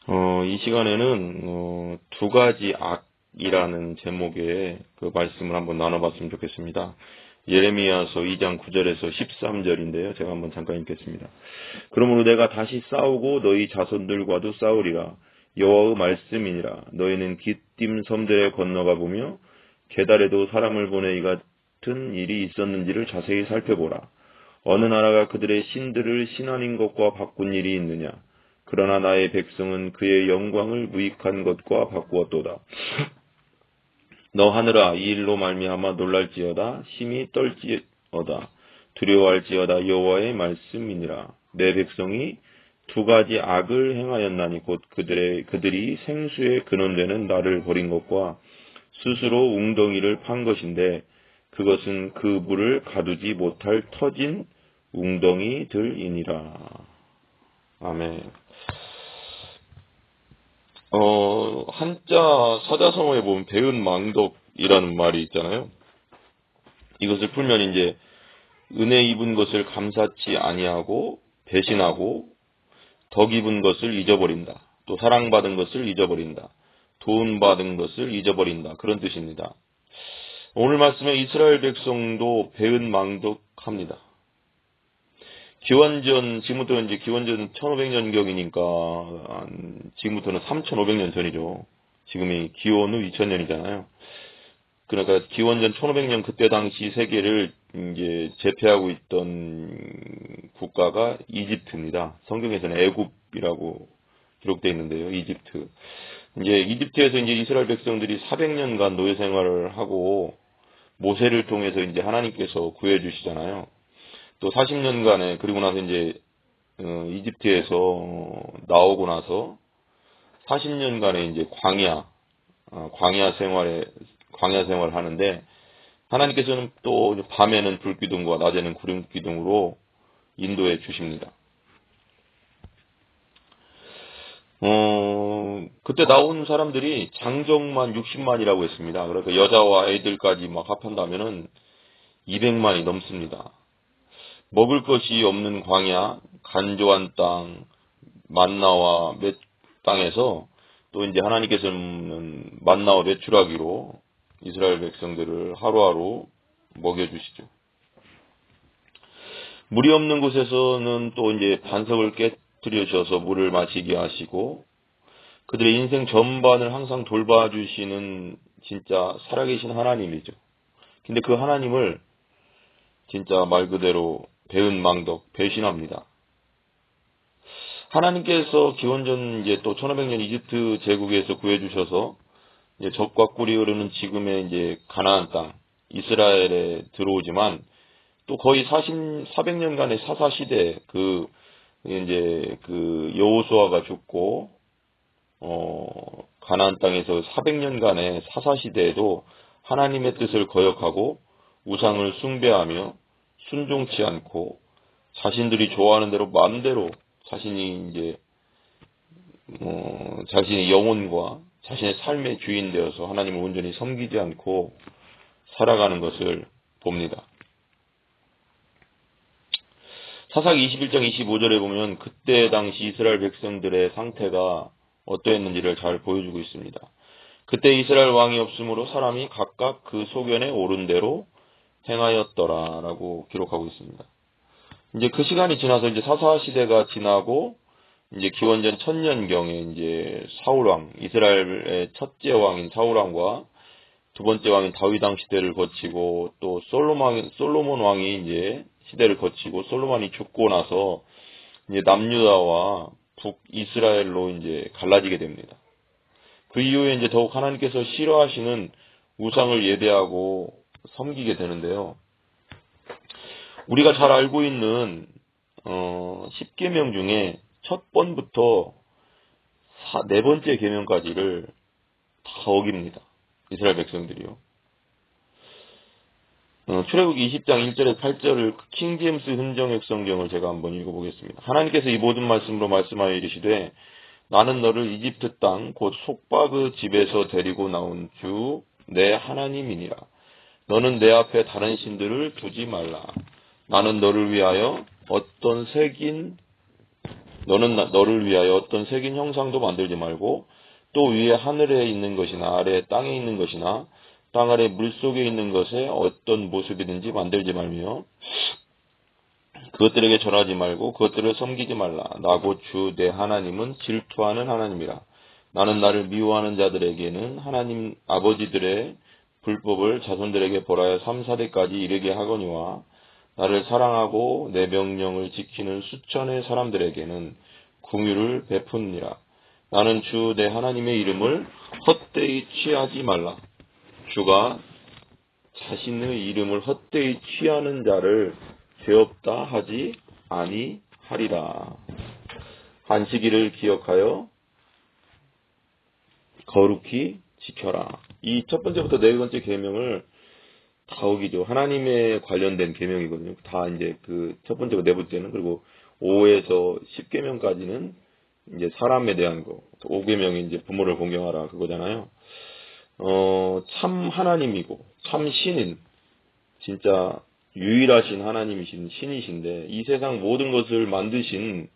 이 시간에는 두 가지 악이라는 제목의 그 말씀을 한번 나눠봤으면 좋겠습니다. 예레미야서 2장 9절에서 13절인데요. 제가 한번 잠깐 읽겠습니다. 그러므로 내가 다시 싸우고 너희 자손들과도 싸우리라. 여호와의 말씀이니라. 너희는 깃딤 섬들에 건너가 보며 게달에도 사람을 보내 이 같은 일이 있었는지를 자세히 살펴보라. 어느 나라가 그들의 신들을 신하인 것과 바꾼 일이 있느냐? 그러나 나의 백성은 그의 영광을 무익한 것과 바꾸었도다. 너 하늘아, 이 일로 말미암아 놀랄지어다. 심히 떨지어다. 두려워할지어다. 여호와의 말씀이니라. 내 백성이 두 가지 악을 행하였나니 곧 그들이 생수의 근원되는 나를 버린 것과 스스로 웅덩이를 판 것인데 그것은 그 물을 가두지 못할 터진 웅덩이들이니라. 아멘. 한자 사자성어에 보면 배은망덕이라는 말이 있잖아요. 이것을 풀면 이제 은혜 입은 것을 감사치 아니하고 배신하고 덕 입은 것을 잊어버린다. 또 사랑받은 것을 잊어버린다. 도움받은 것을 잊어버린다. 그런 뜻입니다. 오늘 말씀에 이스라엘 백성도 배은망덕합니다. 지금부터 이제 기원전 1500년경이니까, 지금부터는 3500년 전이죠. 지금이 기원 후 2000년이잖아요. 그러니까 기원전 1500년 그때 당시 세계를 이제 제패하고 있던 국가가 이집트입니다. 성경에서는 애굽이라고 기록되어 있는데요. 이집트. 이제 이집트에서 이제 이스라엘 백성들이 400년간 노예 생활을 하고 모세를 통해서 이제 하나님께서 구해 주시잖아요. 또 40년간에 그리고 나서 이제 이집트에서 나오고 나서 40년간의 이제 광야 생활을 하는데 하나님께서는 또 밤에는 불기둥과 낮에는 구름기둥으로 인도해 주십니다. 그때 나온 사람들이 장정만 60만이라고 했습니다. 그러니까 여자와 애들까지 막 합한다면은 200만이 넘습니다. 먹을 것이 없는 광야, 간조한 땅, 만나와 땅에서 또 이제 하나님께서는 만나와 메추라기로 이스라엘 백성들을 하루하루 먹여주시죠. 물이 없는 곳에서는 또 이제 반석을 깨뜨려 주셔서 물을 마시게 하시고 그들의 인생 전반을 항상 돌봐주시는 진짜 살아계신 하나님이죠. 근데 그 하나님을 진짜 말 그대로 배은망덕, 배신합니다. 하나님께서 기원전 이제 또 1500년 이집트 제국에서 구해주셔서 이제 젖과 꿀이 흐르는 지금의 이제 가나안 땅, 이스라엘에 들어오지만 또 거의 400년간의 사사 시대 이제 여호수아가 죽고 가나안 땅에서 400년간의 사사 시대에도 하나님의 뜻을 거역하고 우상을 숭배하며 순종치 않고 자신들이 좋아하는 대로 마음대로 자신이 이제 자신의 영혼과 자신의 삶의 주인 되어서 하나님을 온전히 섬기지 않고 살아가는 것을 봅니다. 사사기 21장 25절에 보면 그때 당시 이스라엘 백성들의 상태가 어떠했는지를 잘 보여주고 있습니다. 그때 이스라엘 왕이 없으므로 사람이 각각 그 소견에 오른 대로 행하였더라라고 기록하고 있습니다. 이제 그 시간이 지나서 이제 사사 시대가 지나고 이제 기원전 1000년경에 이제 사울왕, 이스라엘의 첫째 왕인 사울왕과 두 번째 왕인 다윗 왕 시대를 거치고 또 솔로몬 왕이 이제 시대를 거치고 솔로몬이 죽고 나서 이제 남유다와 북이스라엘로 이제 갈라지게 됩니다. 그 이후에 이제 더욱 하나님께서 싫어하시는 우상을 예배하고 섬기게 되는데요. 우리가 잘 알고 있는 10계명 중에 첫 번부터 네 번째 계명까지를 다 어깁니다. 이스라엘 백성들이요. 출애굽기 20장 1절에서 8절을 킹제임스 흔정역 성경을 제가 한번 읽어보겠습니다. 하나님께서 이 모든 말씀으로 말씀하여 이르시되 나는 너를 이집트 땅 곧 속바그 집에서 데리고 나온 주 내 하나님이니라. 너는 내 앞에 다른 신들을 두지 말라. 나는 너를 위하여 어떤 새긴 너는 너를 위하여 어떤 새긴 형상도 만들지 말고 또 위에 하늘에 있는 것이나 아래 땅에 있는 것이나 땅 아래 물속에 있는 것에 어떤 모습이든지 만들지 말며 그것들에게 절하지 말고 그것들을 섬기지 말라. 나 곧 주 내 하나님은 질투하는 하나님이라. 나는 나를 미워하는 자들에게는 하나님 아버지들의 불법을 자손들에게 벌하여 3, 4대까지 이르게 하거니와 나를 사랑하고 내 명령을 지키는 수천의 사람들에게는 긍휼을 베푸니라. 나는 주 내 하나님의 이름을 헛되이 취하지 말라. 주가 자신의 이름을 헛되이 취하는 자를 죄 없다 하지 아니하리라. 안식일을 기억하여 거룩히 지켜라. 이 첫 번째부터 네 번째 계명을 다 어기죠. 하나님에 관련된 계명이거든요. 다 이제 그 첫 번째고 네 번째는, 그리고 5에서 10계명까지는 이제 사람에 대한 거. 5계명이 이제 부모를 공경하라 그거잖아요. 참 하나님이고 참 신인, 진짜 유일하신 하나님이신 신이신데 이 세상 모든 것을 만드신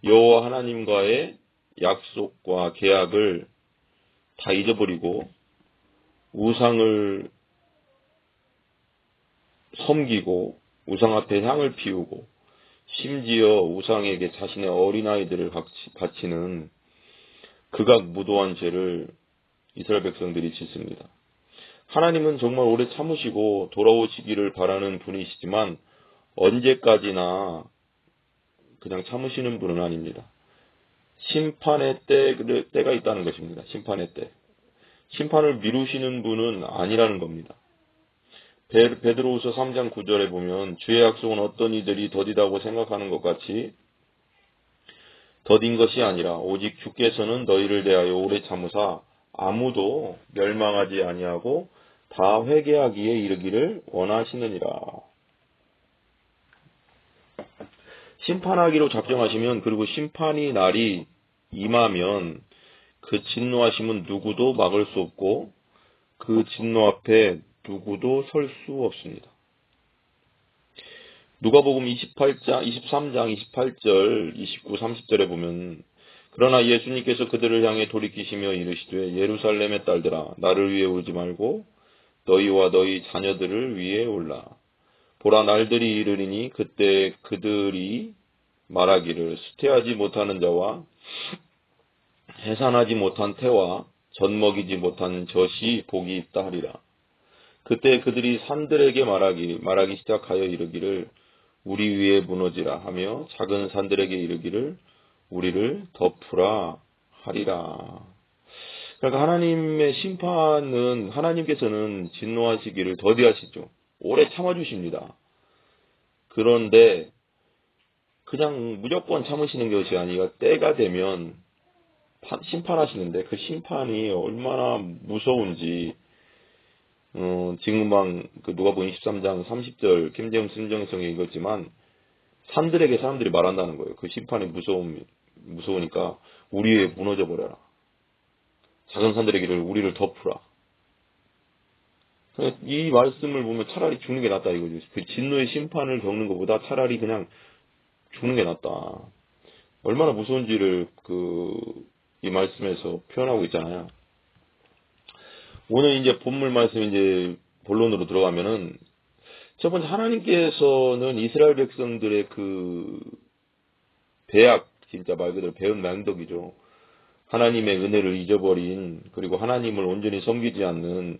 여호와 하나님과의 약속과 계약을 다 잊어버리고 우상을 섬기고 우상 앞에 향을 피우고 심지어 우상에게 자신의 어린아이들을 바치는 극악무도한 죄를 이스라엘 백성들이 짓습니다. 하나님은 정말 오래 참으시고 돌아오시기를 바라는 분이시지만 언제까지나 그냥 참으시는 분은 아닙니다. 심판의 때가 있다는 것입니다. 심판의 때. 심판을 미루시는 분은 아니라는 겁니다. 베드로후서 3장 9절에 보면 주의 약속은 어떤 이들이 더디다고 생각하는 것 같이 더딘 것이 아니라 오직 주께서는 너희를 대하여 오래 참으사 아무도 멸망하지 아니하고 다 회개하기에 이르기를 원하시느니라. 심판하기로 작정하시면, 그리고 심판이 날이 임하면 그 진노하심은 누구도 막을 수 없고 그 진노 앞에 누구도 설 수 없습니다. 누가복음 23장 28절, 29, 30절에 보면 그러나 예수님께서 그들을 향해 돌이키시며 이르시되 예루살렘의 딸들아 나를 위해 울지 말고 너희와 너희 자녀들을 위해 울라. 보라 날들이 이르리니 그때 그들이 말하기를 수태하지 못하는 자와 해산하지 못한 태와 젖먹이지 못한 젖이 복이 있다 하리라. 그때 그들이 산들에게 말하기 시작하여 이르기를 우리 위에 무너지라 하며 작은 산들에게 이르기를 우리를 덮으라 하리라. 그러니까 하나님의 심판은, 하나님께서는 진노하시기를 더디하시죠. 오래 참아주십니다. 그런데 그냥 무조건 참으시는 것이 아니라 때가 되면 심판하시는데 그 심판이 얼마나 무서운지, 지금 그 누가복음 23장 30절 김재훈 순정성에 읽었지만 산들에게 사람들이 말한다는 거예요. 그 심판이 무서우니까 우리 위에 무너져 버려라. 작은 산들에게 우리를 덮으라. 이 말씀을 보면 차라리 죽는 게 낫다 이거죠. 그 진노의 심판을 겪는 것보다 차라리 그냥 죽는 게 낫다. 얼마나 무서운지를 이 말씀에서 표현하고 있잖아요. 오늘 이제 본문 말씀 이제 본론으로 들어가면은 첫 번째, 하나님께서는 이스라엘 백성들의 배악, 진짜 말 그대로 배은 맹덕이죠. 하나님의 은혜를 잊어버린, 그리고 하나님을 온전히 섬기지 않는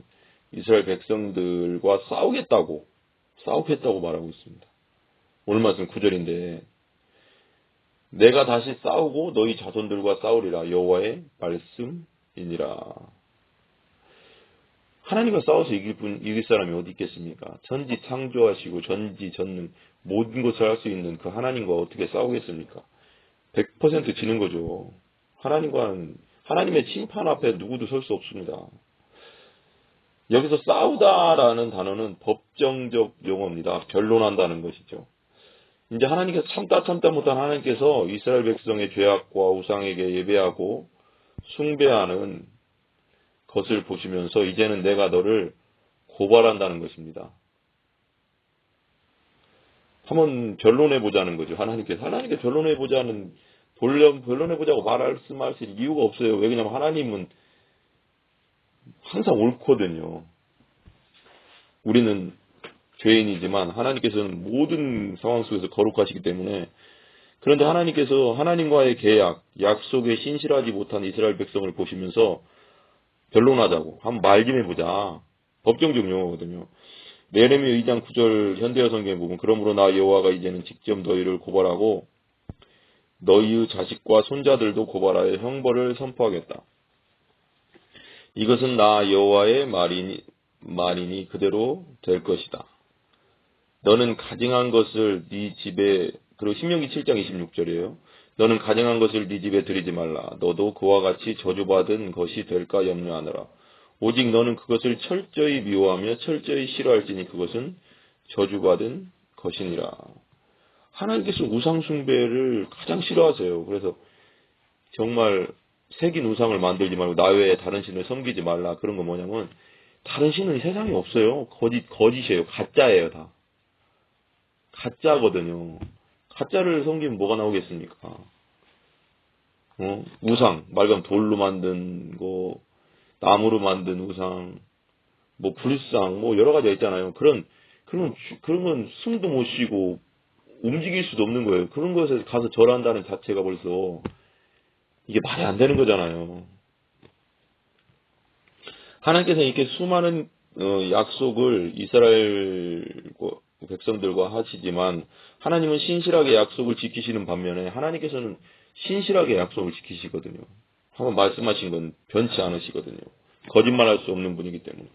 이스라엘 백성들과 싸우겠다고 말하고 있습니다. 오늘 말씀 9절인데 내가 다시 싸우고 너희 자손들과 싸우리라 여호와의 말씀이니라. 하나님과 싸워서 이길 사람이 어디 있겠습니까? 전지 창조하시고 전지 전능 모든 것을 할 수 있는 그 하나님과 어떻게 싸우겠습니까? 100% 지는 거죠. 하나님의 심판 앞에 누구도 설 수 없습니다. 여기서 싸우다라는 단어는 법정적 용어입니다. 변론한다는 것이죠. 이제 하나님께서 참다 못한 하나님께서 이스라엘 백성의 죄악과 우상에게 예배하고 숭배하는 것을 보시면서 이제는 내가 너를 고발한다는 것입니다. 한번 변론해보자는 거죠. 하나님께 변론해보자는 변론해보자고 말씀하실 이유가 없어요. 왜 그러냐면 하나님은 항상 옳거든요. 우리는 죄인이지만 하나님께서는 모든 상황 속에서 거룩하시기 때문에, 그런데 하나님께서 하나님과의 계약, 약속에 신실하지 못한 이스라엘 백성을 보시면서 변론하자고 한번 말 좀 해보자. 법정적 용어거든요. 예레미야 2장 9절 현대어 성경에 보면, 그러므로 나 여호와가 이제는 직접 너희를 고발하고 너희의 자식과 손자들도 고발하여 형벌을 선포하겠다. 이것은 나 여호와의 말이니 그대로 될 것이다. 너는 가증한 것을 네 집에, 그리고 신명기 7장 26절이에요. 너는 가증한 것을 네 집에 들이지 말라. 너도 그와 같이 저주받은 것이 될까 염려하느라. 오직 너는 그것을 철저히 미워하며 철저히 싫어할지니 그것은 저주받은 것이니라. 하나님께서 우상 숭배를 가장 싫어하세요. 그래서 정말 새긴 우상을 만들지 말고 나 외에 다른 신을 섬기지 말라. 그런 거 뭐냐면, 다른 신은 세상에 없어요. 거짓이에요. 가짜예요, 다. 가짜거든요. 가짜를 섬기면 뭐가 나오겠습니까? 우상, 말 그대로 돌로 만든 거, 나무로 만든 우상, 뭐 불상, 뭐 여러 가지가 있잖아요. 그런 건 숨도 못 쉬고 움직일 수도 없는 거예요. 그런 것에 가서 절한다는 자체가 벌써 이게 말이 안 되는 거잖아요. 하나님께서 이렇게 수많은 약속을 이스라엘 백성들과 하시지만, 하나님은 신실하게 약속을 지키시는 반면에 하나님께서는 신실하게 약속을 지키시거든요. 한번 말씀하신 건 변치 않으시거든요. 거짓말할 수 없는 분이기 때문에.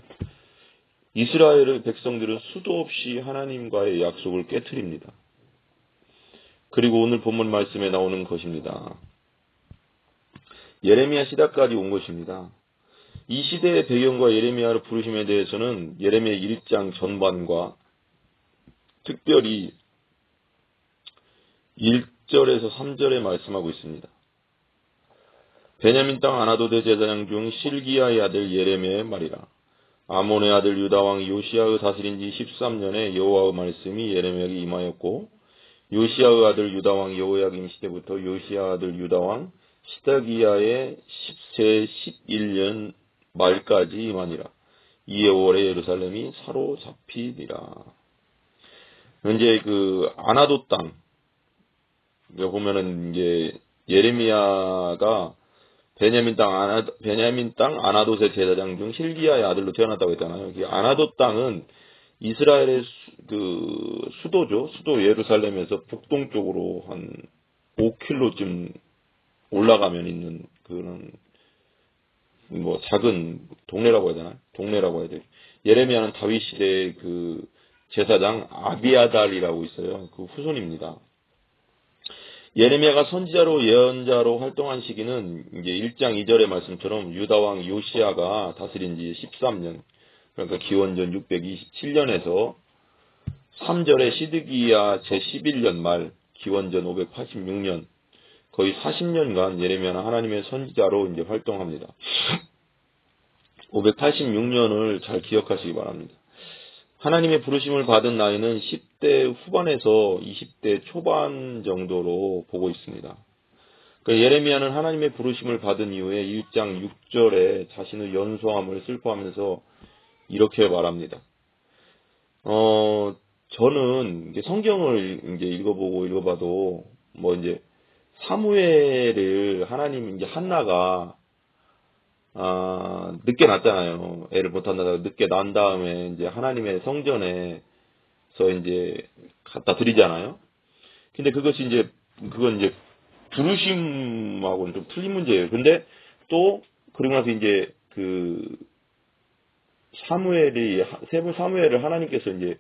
이스라엘의 백성들은 수도 없이 하나님과의 약속을 깨트립니다. 그리고 오늘 본문 말씀에 나오는 것입니다. 예레미야 시대까지 온 것입니다. 이 시대의 배경과 예레미야를 부르심에 대해서는 예레미야 1장 전반과 특별히 1절에서 3절에 말씀하고 있습니다. 베냐민 땅 아나도대 제사장 중 실기야의 아들 예레미야의 말이라. 아몬의 아들 유다왕 요시야의 다스린 지 13년에 여호와의 말씀이 예레미야에게 임하였고, 요시야의 아들 유다왕 여호야김 시대부터 요시야 아들 유다왕 시드기야의 10세 11년 말까지 임하니라. 이에 5월에 예루살렘이 사로잡히니라. 현재 그 아나도 땅 보면은 이제 예레미야가 베냐민 땅 아나돗의 제사장 중 실기야의 아들로 태어났다고 했잖아요. 이 아나돗 땅은 이스라엘의 수도죠. 수도 예루살렘에서 북동쪽으로 한 5km쯤 올라가면 있는 그런 뭐 작은 동네라고 해야 되나? 동네라고 해야 돼. 예레미야는 다윗 시대의 그 제사장 아비아달이라고 있어요. 그 후손입니다. 예레미야가 선지자로 예언자로 활동한 시기는 이제 1장 2절의 말씀처럼 유다왕 요시야가 다스린 지 13년, 그러니까 기원전 627년에서 3절의 시드기야 제11년 말, 기원전 586년, 거의 40년간 예레미야는 하나님의 선지자로 이제 활동합니다. 586년을 잘 기억하시기 바랍니다. 하나님의 부르심을 받은 나이는 10대 후반에서 20대 초반 정도로 보고 있습니다. 그러니까 예레미야는 하나님의 부르심을 받은 이후에 1장 6절에 자신의 연소함을 슬퍼하면서 이렇게 말합니다. 저는 이제 성경을 이제 읽어봐도 뭐 이제 사무엘을 하나님 이제 한나가 늦게 낳잖아요. 애를 못 낳다가 늦게 낳은 다음에 이제 하나님의 성전에서 이제 갖다 드리잖아요. 근데 그건 이제 부르심하고는 좀 틀린 문제예요. 근데 또 그러고 나서 이제 그 사무엘을 하나님께서 이제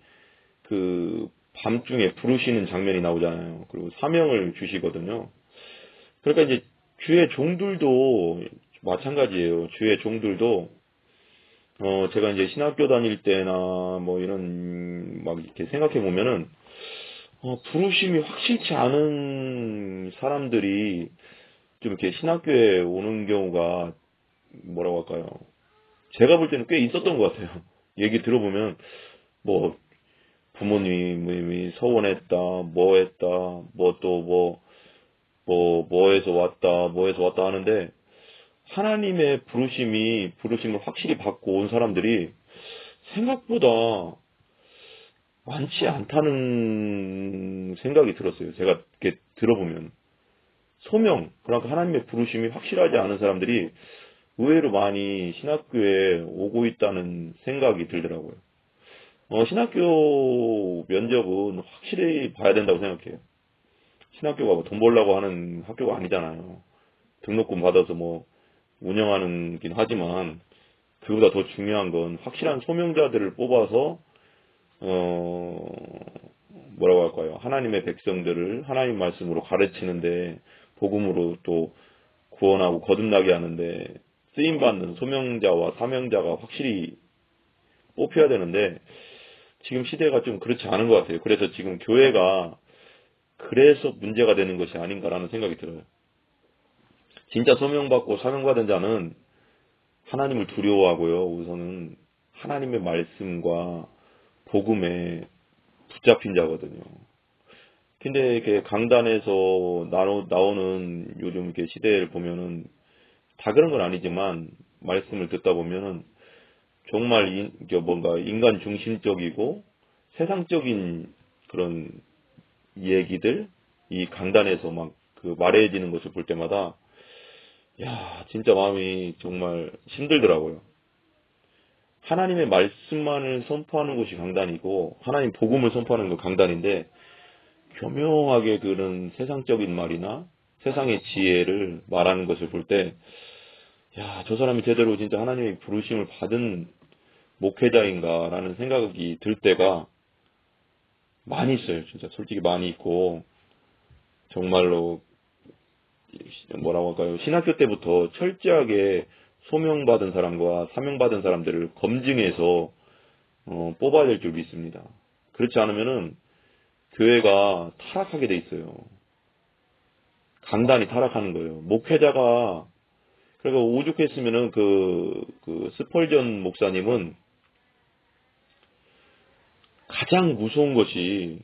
그 밤중에 부르시는 장면이 나오잖아요. 그리고 사명을 주시거든요. 그러니까 이제 주의 종들도 마찬가지예요. 주의 종들도 제가 이제 신학교 다닐 때나 뭐 이런 막 이렇게 생각해 보면은 부르심이 확실치 않은 사람들이 좀 이렇게 신학교에 오는 경우가 뭐라고 할까요? 제가 볼 때는 꽤 있었던 것 같아요. 얘기 들어보면 뭐 부모님이 서원했다, 뭐 했다, 뭐 또 뭐 뭐에서 왔다 하는데, 하나님의 부르심을 확실히 받고 온 사람들이 생각보다 많지 않다는 생각이 들었어요. 제가 이렇게 들어보면. 그러니까 하나님의 부르심이 확실하지 않은 사람들이 의외로 많이 신학교에 오고 있다는 생각이 들더라고요. 신학교 면접은 확실히 봐야 된다고 생각해요. 신학교가 뭐 돈 벌려고 하는 학교가 아니잖아요. 등록금 받아서 뭐 운영하는긴 하지만 그보다 더 중요한 건 확실한 소명자들을 뽑아서 어 뭐라고 할까요? 하나님의 백성들을 하나님 말씀으로 가르치는데 복음으로 또 구원하고 거듭나게 하는데 쓰임받는 소명자와 사명자가 확실히 뽑혀야 되는데 지금 시대가 좀 그렇지 않은 것 같아요. 그래서 지금 교회가 그래서 문제가 되는 것이 아닌가라는 생각이 들어요. 진짜 소명받고 사명받은 자는 하나님을 두려워하고요. 우선은 하나님의 말씀과 복음에 붙잡힌 자거든요. 근데 이렇게 강단에서 나오는 요즘 이렇게 시대를 보면은 다 그런 건 아니지만 말씀을 듣다 보면은 정말 뭔가 인간 중심적이고 세상적인 그런 얘기들 이 강단에서 막 그 말해지는 것을 볼 때마다 야 진짜 마음이 정말 힘들더라고요. 하나님의 말씀만을 선포하는 것이 강단이고 하나님 복음을 선포하는 건 강단인데 교묘하게 그런 세상적인 말이나 세상의 지혜를 말하는 것을 볼 때 야, 저 사람이 제대로 진짜 하나님의 부르심을 받은 목회자인가라는 생각이 들 때가 많이 있어요. 진짜 솔직히 많이 있고 정말로 뭐라고 할까요? 신학교 때부터 철저하게 소명받은 사람과 사명받은 사람들을 검증해서 뽑아야 될 줄 믿습니다. 그렇지 않으면은 교회가 타락하게 돼 있어요. 강단이 타락하는 거예요. 목회자가 그러니까 오죽했으면은 그 스펄전 목사님은 가장 무서운 것이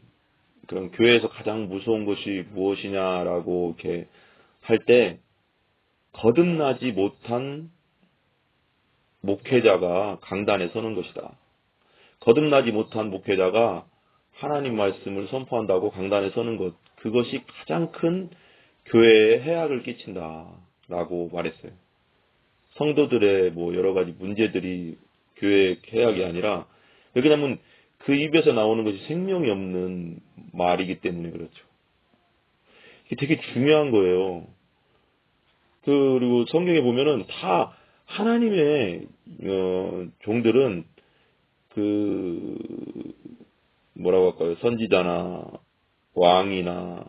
그런 교회에서 가장 무서운 것이 무엇이냐라고 이렇게 할 때 거듭나지 못한 목회자가 강단에 서는 것이다. 거듭나지 못한 목회자가 하나님 말씀을 선포한다고 강단에 서는 것 그것이 가장 큰 교회에 해악을 끼친다라고 말했어요. 성도들의 뭐 여러 가지 문제들이 교회의 해악이 아니라 왜냐하면 그 입에서 나오는 것이 생명이 없는 말이기 때문에 그렇죠. 이게 되게 중요한 거예요. 그리고 성경에 보면은 다 하나님의 종들은 그 뭐라고 할까요? 선지자나 왕이나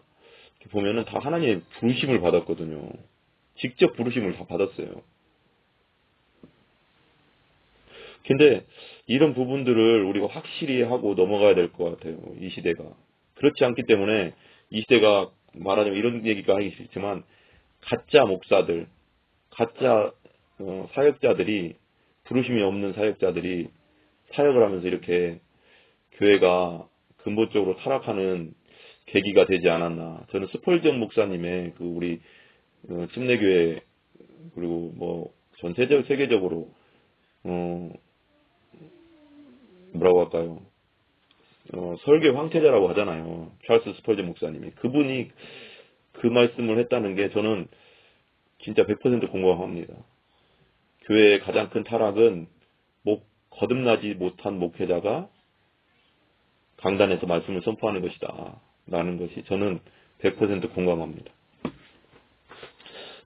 보면은 다 하나님의 부르심을 받았거든요. 직접 부르심을 다 받았어요. 근데 이런 부분들을 우리가 확실히 하고 넘어가야 될 것 같아요. 이 시대가. 그렇지 않기 때문에 이 시대가 말하자면 이런 얘기가 하기 싫지만 가짜 목사들, 가짜 사역자들이 부르심이 없는 사역자들이 사역을 하면서 이렇게 교회가 근본적으로 타락하는 계기가 되지 않았나. 저는 스펄전 목사님의 그 우리 침례교회 그리고 뭐 전체적 세계적으로 뭐라고 할까요? 설교 황태자라고 하잖아요. 찰스 스펄전 목사님이. 그분이 그 말씀을 했다는 게 저는 진짜 100% 공감합니다. 교회의 가장 큰 타락은 거듭나지 못한 목회자가 강단에서 말씀을 선포하는 것이다. 라는 것이 저는 100% 공감합니다.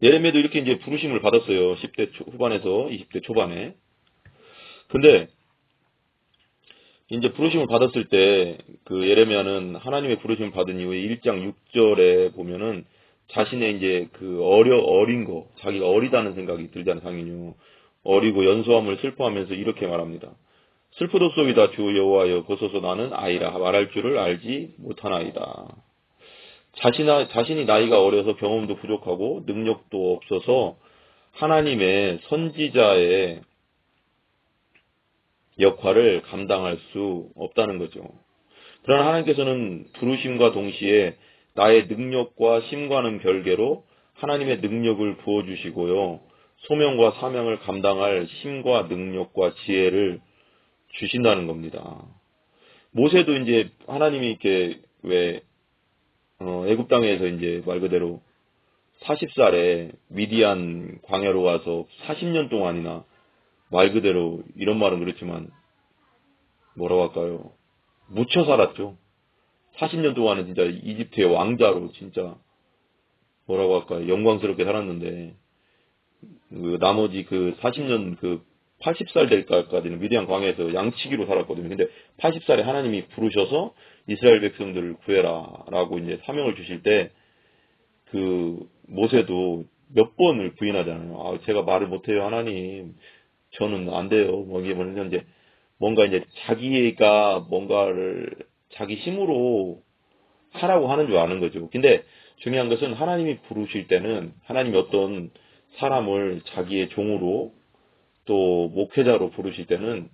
예레미야도 이렇게 이제 부르심을 받았어요. 10대 후반에서 20대 초반에. 근데 이제 부르심을 받았을 때 그 예레미야는 하나님의 부르심을 받은 이후에 1장 6절에 보면은 자신의 이제 그 어린 거, 자기가 어리다는 생각이 들잖아요, 당연히요. 어리고 연소함을 슬퍼하면서 이렇게 말합니다. 슬프도소이다 주 여호와여 보소서 나는 아이라 말할 줄을 알지 못하나이다. 자신이 나이가 어려서 경험도 부족하고 능력도 없어서 하나님의 선지자의 역할을 감당할 수 없다는 거죠. 그러나 하나님께서는 부르심과 동시에 나의 능력과 힘과는 별개로 하나님의 능력을 부어주시고요. 소명과 사명을 감당할 힘과 능력과 지혜를 주신다는 겁니다. 모세도 이제 하나님이 이렇게 애굽 땅에서 이제 말 그대로 40살에 미디안 광야로 와서 40년 동안이나 말 그대로 이런 말은 그렇지만 뭐라고 할까요? 묻혀 살았죠. 40년 동안은 진짜 이집트의 왕자로 진짜 뭐라고 할까요? 영광스럽게 살았는데 나머지 40년 80살 될 때까지는 미디안 광야에서 양치기로 살았거든요. 근데 80살에 하나님이 부르셔서 이스라엘 백성들을 구해라라고 이제 사명을 주실 때 모세도 몇 번을 부인하잖아요. 아, 제가 말을 못해요, 하나님. 저는 안 돼요. 뭔가 이제 자기가 뭔가를 자기 힘으로 하라고 하는 줄 아는 거죠. 근데 중요한 것은 하나님이 부르실 때는 하나님이 어떤 사람을 자기의 종으로 또 목회자로 부르실 때는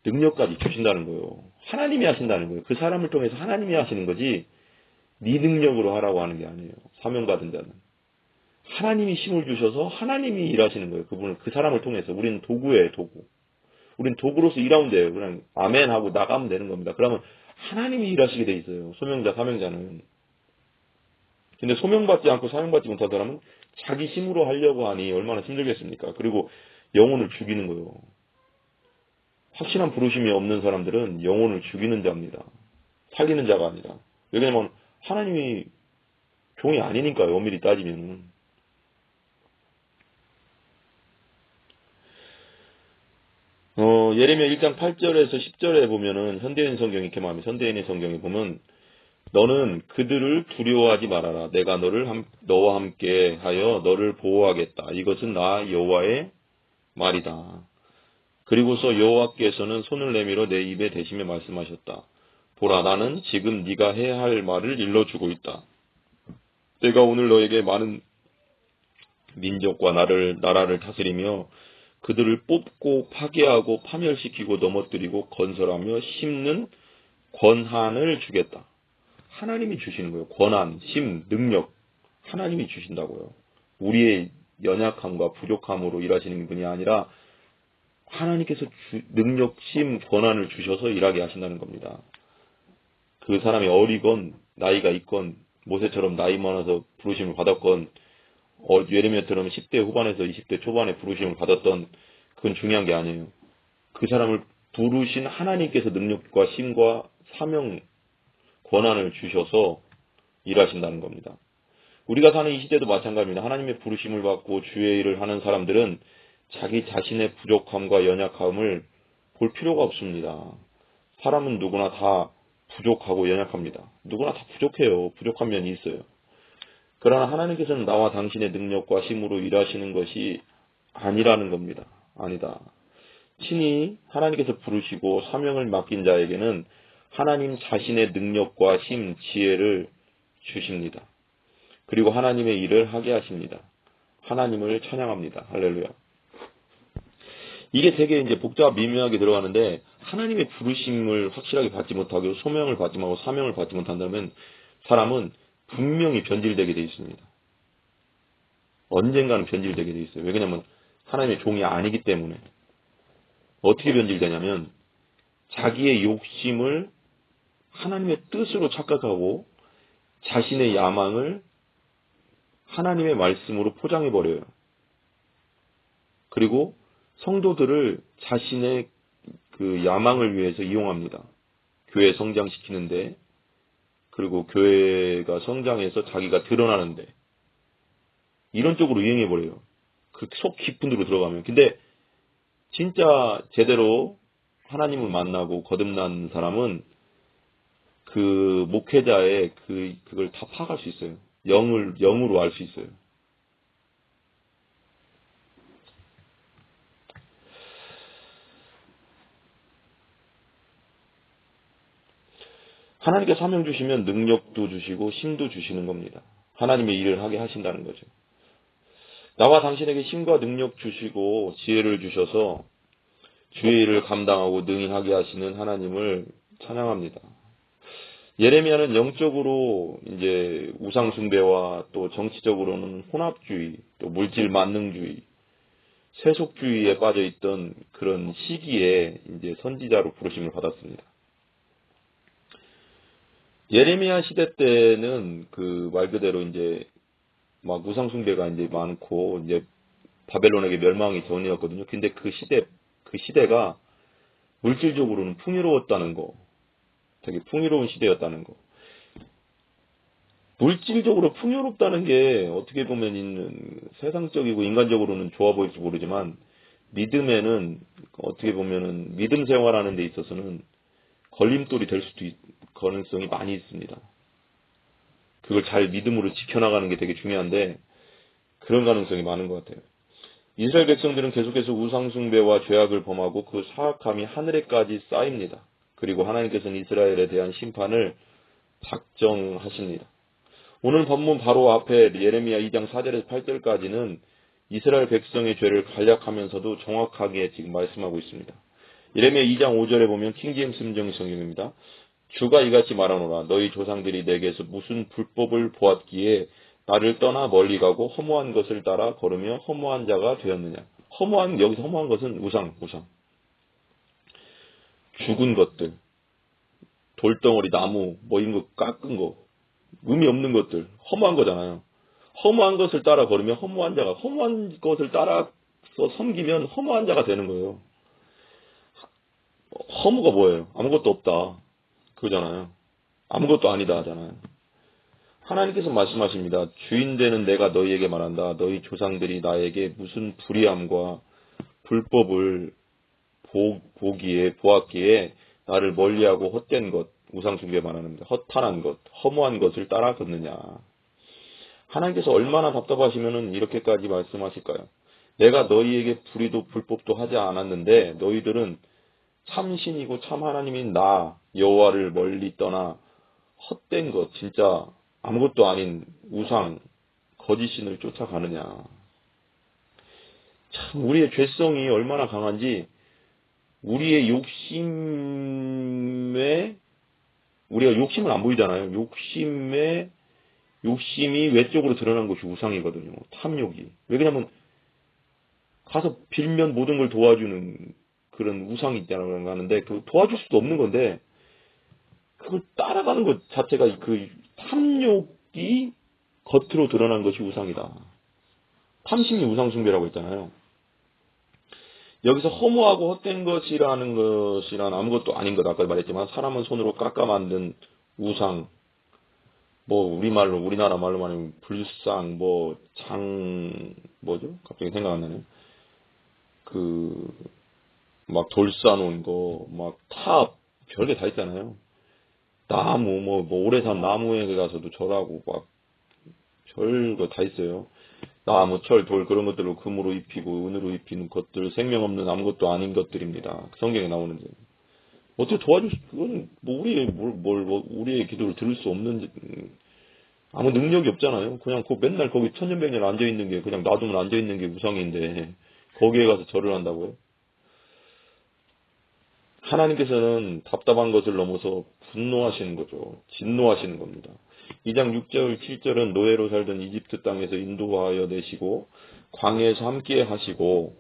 능력까지 주신다는 거예요. 하나님이 하신다는 거예요. 그 사람을 통해서 하나님이 하시는 거지 네 능력으로 하라고 하는 게 아니에요. 사명받은 자는. 하나님이 힘을 주셔서 하나님이 일하시는 거예요. 그 사람을 통해서. 우리는 도구예요, 도구. 우리는 도구로서 일하면 돼요. 그냥 아멘 하고 나가면 되는 겁니다. 그러면 하나님이 일하시게 돼 있어요. 소명자, 사명자는. 근데 소명받지 않고 사명받지 못한 사람은 자기 힘으로 하려고 하니 얼마나 힘들겠습니까? 그리고 영혼을 죽이는 거예요. 확실한 부르심이 없는 사람들은 영혼을 죽이는 자입니다. 살리는 자가 아니라. 왜냐면 하나님이 종이 아니니까요. 엄밀히 따지면. 예레미야 1장 8절에서 10절에 보면은 현대인 성경이 이렇게 말합니다. 현대인의 성경에 보면 너는 그들을 두려워하지 말아라. 내가 너와 함께 하여 너를 보호하겠다. 이것은 나 여호와의 말이다. 그리고서 여호와께서는 손을 내밀어 내 입에 대시며 말씀하셨다. 보라, 나는 지금 네가 해야 할 말을 일러주고 있다. 내가 오늘 너에게 많은 민족과 나라를 다스리며 그들을 뽑고 파괴하고 파멸시키고 넘어뜨리고 건설하며 심는 권한을 주겠다. 하나님이 주시는 거예요. 권한, 힘, 능력 하나님이 주신다고요. 우리의 연약함과 부족함으로 일하시는 분이 아니라 하나님께서 능력, 힘, 권한을 주셔서 일하게 하신다는 겁니다. 그 사람이 어리건 나이가 있건 모세처럼 나이 많아서 부르심을 받았건 예레미야처럼 10대 후반에서 20대 초반에 부르심을 받았던 그건 중요한 게 아니에요. 그 사람을 부르신 하나님께서 능력과 힘과 사명, 권한을 주셔서 일하신다는 겁니다. 우리가 사는 이 시대도 마찬가지입니다. 하나님의 부르심을 받고 주의 일을 하는 사람들은 자기 자신의 부족함과 연약함을 볼 필요가 없습니다. 사람은 누구나 다 부족하고 연약합니다. 누구나 다 부족해요. 부족한 면이 있어요. 그러나 하나님께서는 나와 당신의 능력과 힘으로 일하시는 것이 아니라는 겁니다. 아니다. 친히 하나님께서 부르시고 사명을 맡긴 자에게는 하나님 자신의 능력과 힘, 지혜를 주십니다. 그리고 하나님의 일을 하게 하십니다. 하나님을 찬양합니다. 할렐루야. 이게 되게 이제 복잡 미묘하게 들어가는데 하나님의 부르심을 확실하게 받지 못하고 소명을 받지 못하고 사명을 받지 못한다면 사람은 분명히 변질되게 돼 있습니다. 언젠가는 변질되게 돼 있어요. 왜냐하면 하나님의 종이 아니기 때문에. 어떻게 변질되냐면 자기의 욕심을 하나님의 뜻으로 착각하고 자신의 야망을 하나님의 말씀으로 포장해버려요. 그리고 성도들을 자신의 그 야망을 위해서 이용합니다. 교회 성장시키는데, 그리고 교회가 성장해서 자기가 드러나는데, 이런 쪽으로 이용해버려요. 그 속 깊은 데로 들어가면. 근데 진짜 제대로 하나님을 만나고 거듭난 사람은 그 목회자의 그걸 다 파악할 수 있어요. 영으로 알 수 있어요. 하나님께 사명 주시면 능력도 주시고 힘도 주시는 겁니다. 하나님의 일을 하게 하신다는 거죠. 나와 당신에게 힘과 능력 주시고 지혜를 주셔서 주의 일을 감당하고 능히 하게 하시는 하나님을 찬양합니다. 예레미야는 영적으로 이제 우상숭배와 또 정치적으로는 혼합주의, 또 물질 만능주의, 세속주의에 빠져 있던 그런 시기에 이제 선지자로 부르심을 받았습니다. 예레미야 시대 때는 그 말 그대로 이제 막 우상숭배가 이제 많고 이제 바벨론에게 멸망이 전이었거든요. 근데 그 시대가 물질적으로는 풍요로웠다는 거, 되게 풍요로운 시대였다는 거. 물질적으로 풍요롭다는 게 어떻게 보면 있는 세상적이고 인간적으로는 좋아 보일지 모르지만 믿음에는 어떻게 보면은 믿음 생활하는 데 있어서는 걸림돌이 될 수도 가능성이 많이 있습니다. 그걸 잘 믿음으로 지켜나가는 게 되게 중요한데 그런 가능성이 많은 것 같아요. 이스라엘 백성들은 계속해서 우상숭배와 죄악을 범하고 그 사악함이 하늘에까지 쌓입니다. 그리고 하나님께서는 이스라엘에 대한 심판을 작정하십니다. 오늘 본문 바로 앞에 예레미야 2장 4절에서 8절까지는 이스라엘 백성의 죄를 간략하면서도 정확하게 지금 말씀하고 있습니다. 예레미야 2장 5절에 보면 킹제임스 성경입니다. 주가 이같이 말하노라. 너희 조상들이 내게서 무슨 불법을 보았기에 나를 떠나 멀리 가고 허무한 것을 따라 걸으며 허무한 자가 되었느냐. 여기서 허무한 것은 우상. 죽은 것들, 돌덩어리, 나무, 뭐 이런 거 깎은 거, 의미 없는 것들, 허무한 거잖아요. 허무한 것을 따라 걸으며 허무한 것을 따라서 섬기면 허무한 자가 되는 거예요. 허무가 뭐예요? 아무것도 없다. 그거잖아요. 아무것도 아니다 하잖아요. 하나님께서 말씀하십니다. 주인 되는 내가 너희에게 말한다. 너희 조상들이 나에게 무슨 불의함과 불법을 보았기에 나를 멀리하고 헛된 것, 우상숭배 말하는데 허탄한 것, 허무한 것을 따라 걷느냐. 하나님께서 얼마나 답답하시면은 이렇게까지 말씀하실까요? 내가 너희에게 불의도 불법도 하지 않았는데 너희들은 참신이고 참 하나님인 나 여호와를 멀리 떠나 헛된 것, 진짜 아무것도 아닌 우상, 거짓신을 쫓아가느냐. 참 우리의 죄성이 얼마나 강한지 우리의 우리가 욕심을 안 보이잖아요. 욕심이 외적으로 드러난 것이 우상이거든요. 탐욕이. 왜 그러냐면 가서 빌면 모든 걸 도와주는 그런 우상이 있다는 거 하는데 그 도와줄 수도 없는 건데 그걸 따라가는 것 자체가 그 탐욕이 겉으로 드러난 것이 우상이다. 탐심이 우상숭배라고 했잖아요. 여기서 허무하고 헛된 것이라는 아무것도 아닌 것 아까 말했지만 사람은 손으로 깎아 만든 우상 뭐 우리나라 말로 말하면 불상 뭐죠? 갑자기 생각 안 나네. 막 돌 쌓아놓은 거 막 탑 별게 다 있잖아요. 나무 오래 산 나무에 가서도 절하고 막 별거 다 있어요. 나무, 철, 돌 그런 것들로 금으로 입히고 은으로 입히는 것들 생명 없는 아무것도 아닌 것들입니다. 성경에 나오는데 어떻게 그거는 뭐 우리의 기도를 들을 수 없는 아무 능력이 없잖아요. 그냥 맨날 거기 천년백년 앉아 있는 게 그냥 놔두면 앉아 있는 게 우상인데 거기에 가서 절을 한다고요? 하나님께서는 답답한 것을 넘어서 분노하시는 거죠. 진노하시는 겁니다. 2장 6절, 7절은 노예로 살던 이집트 땅에서 인도하여 내시고 광야에서 함께 하시고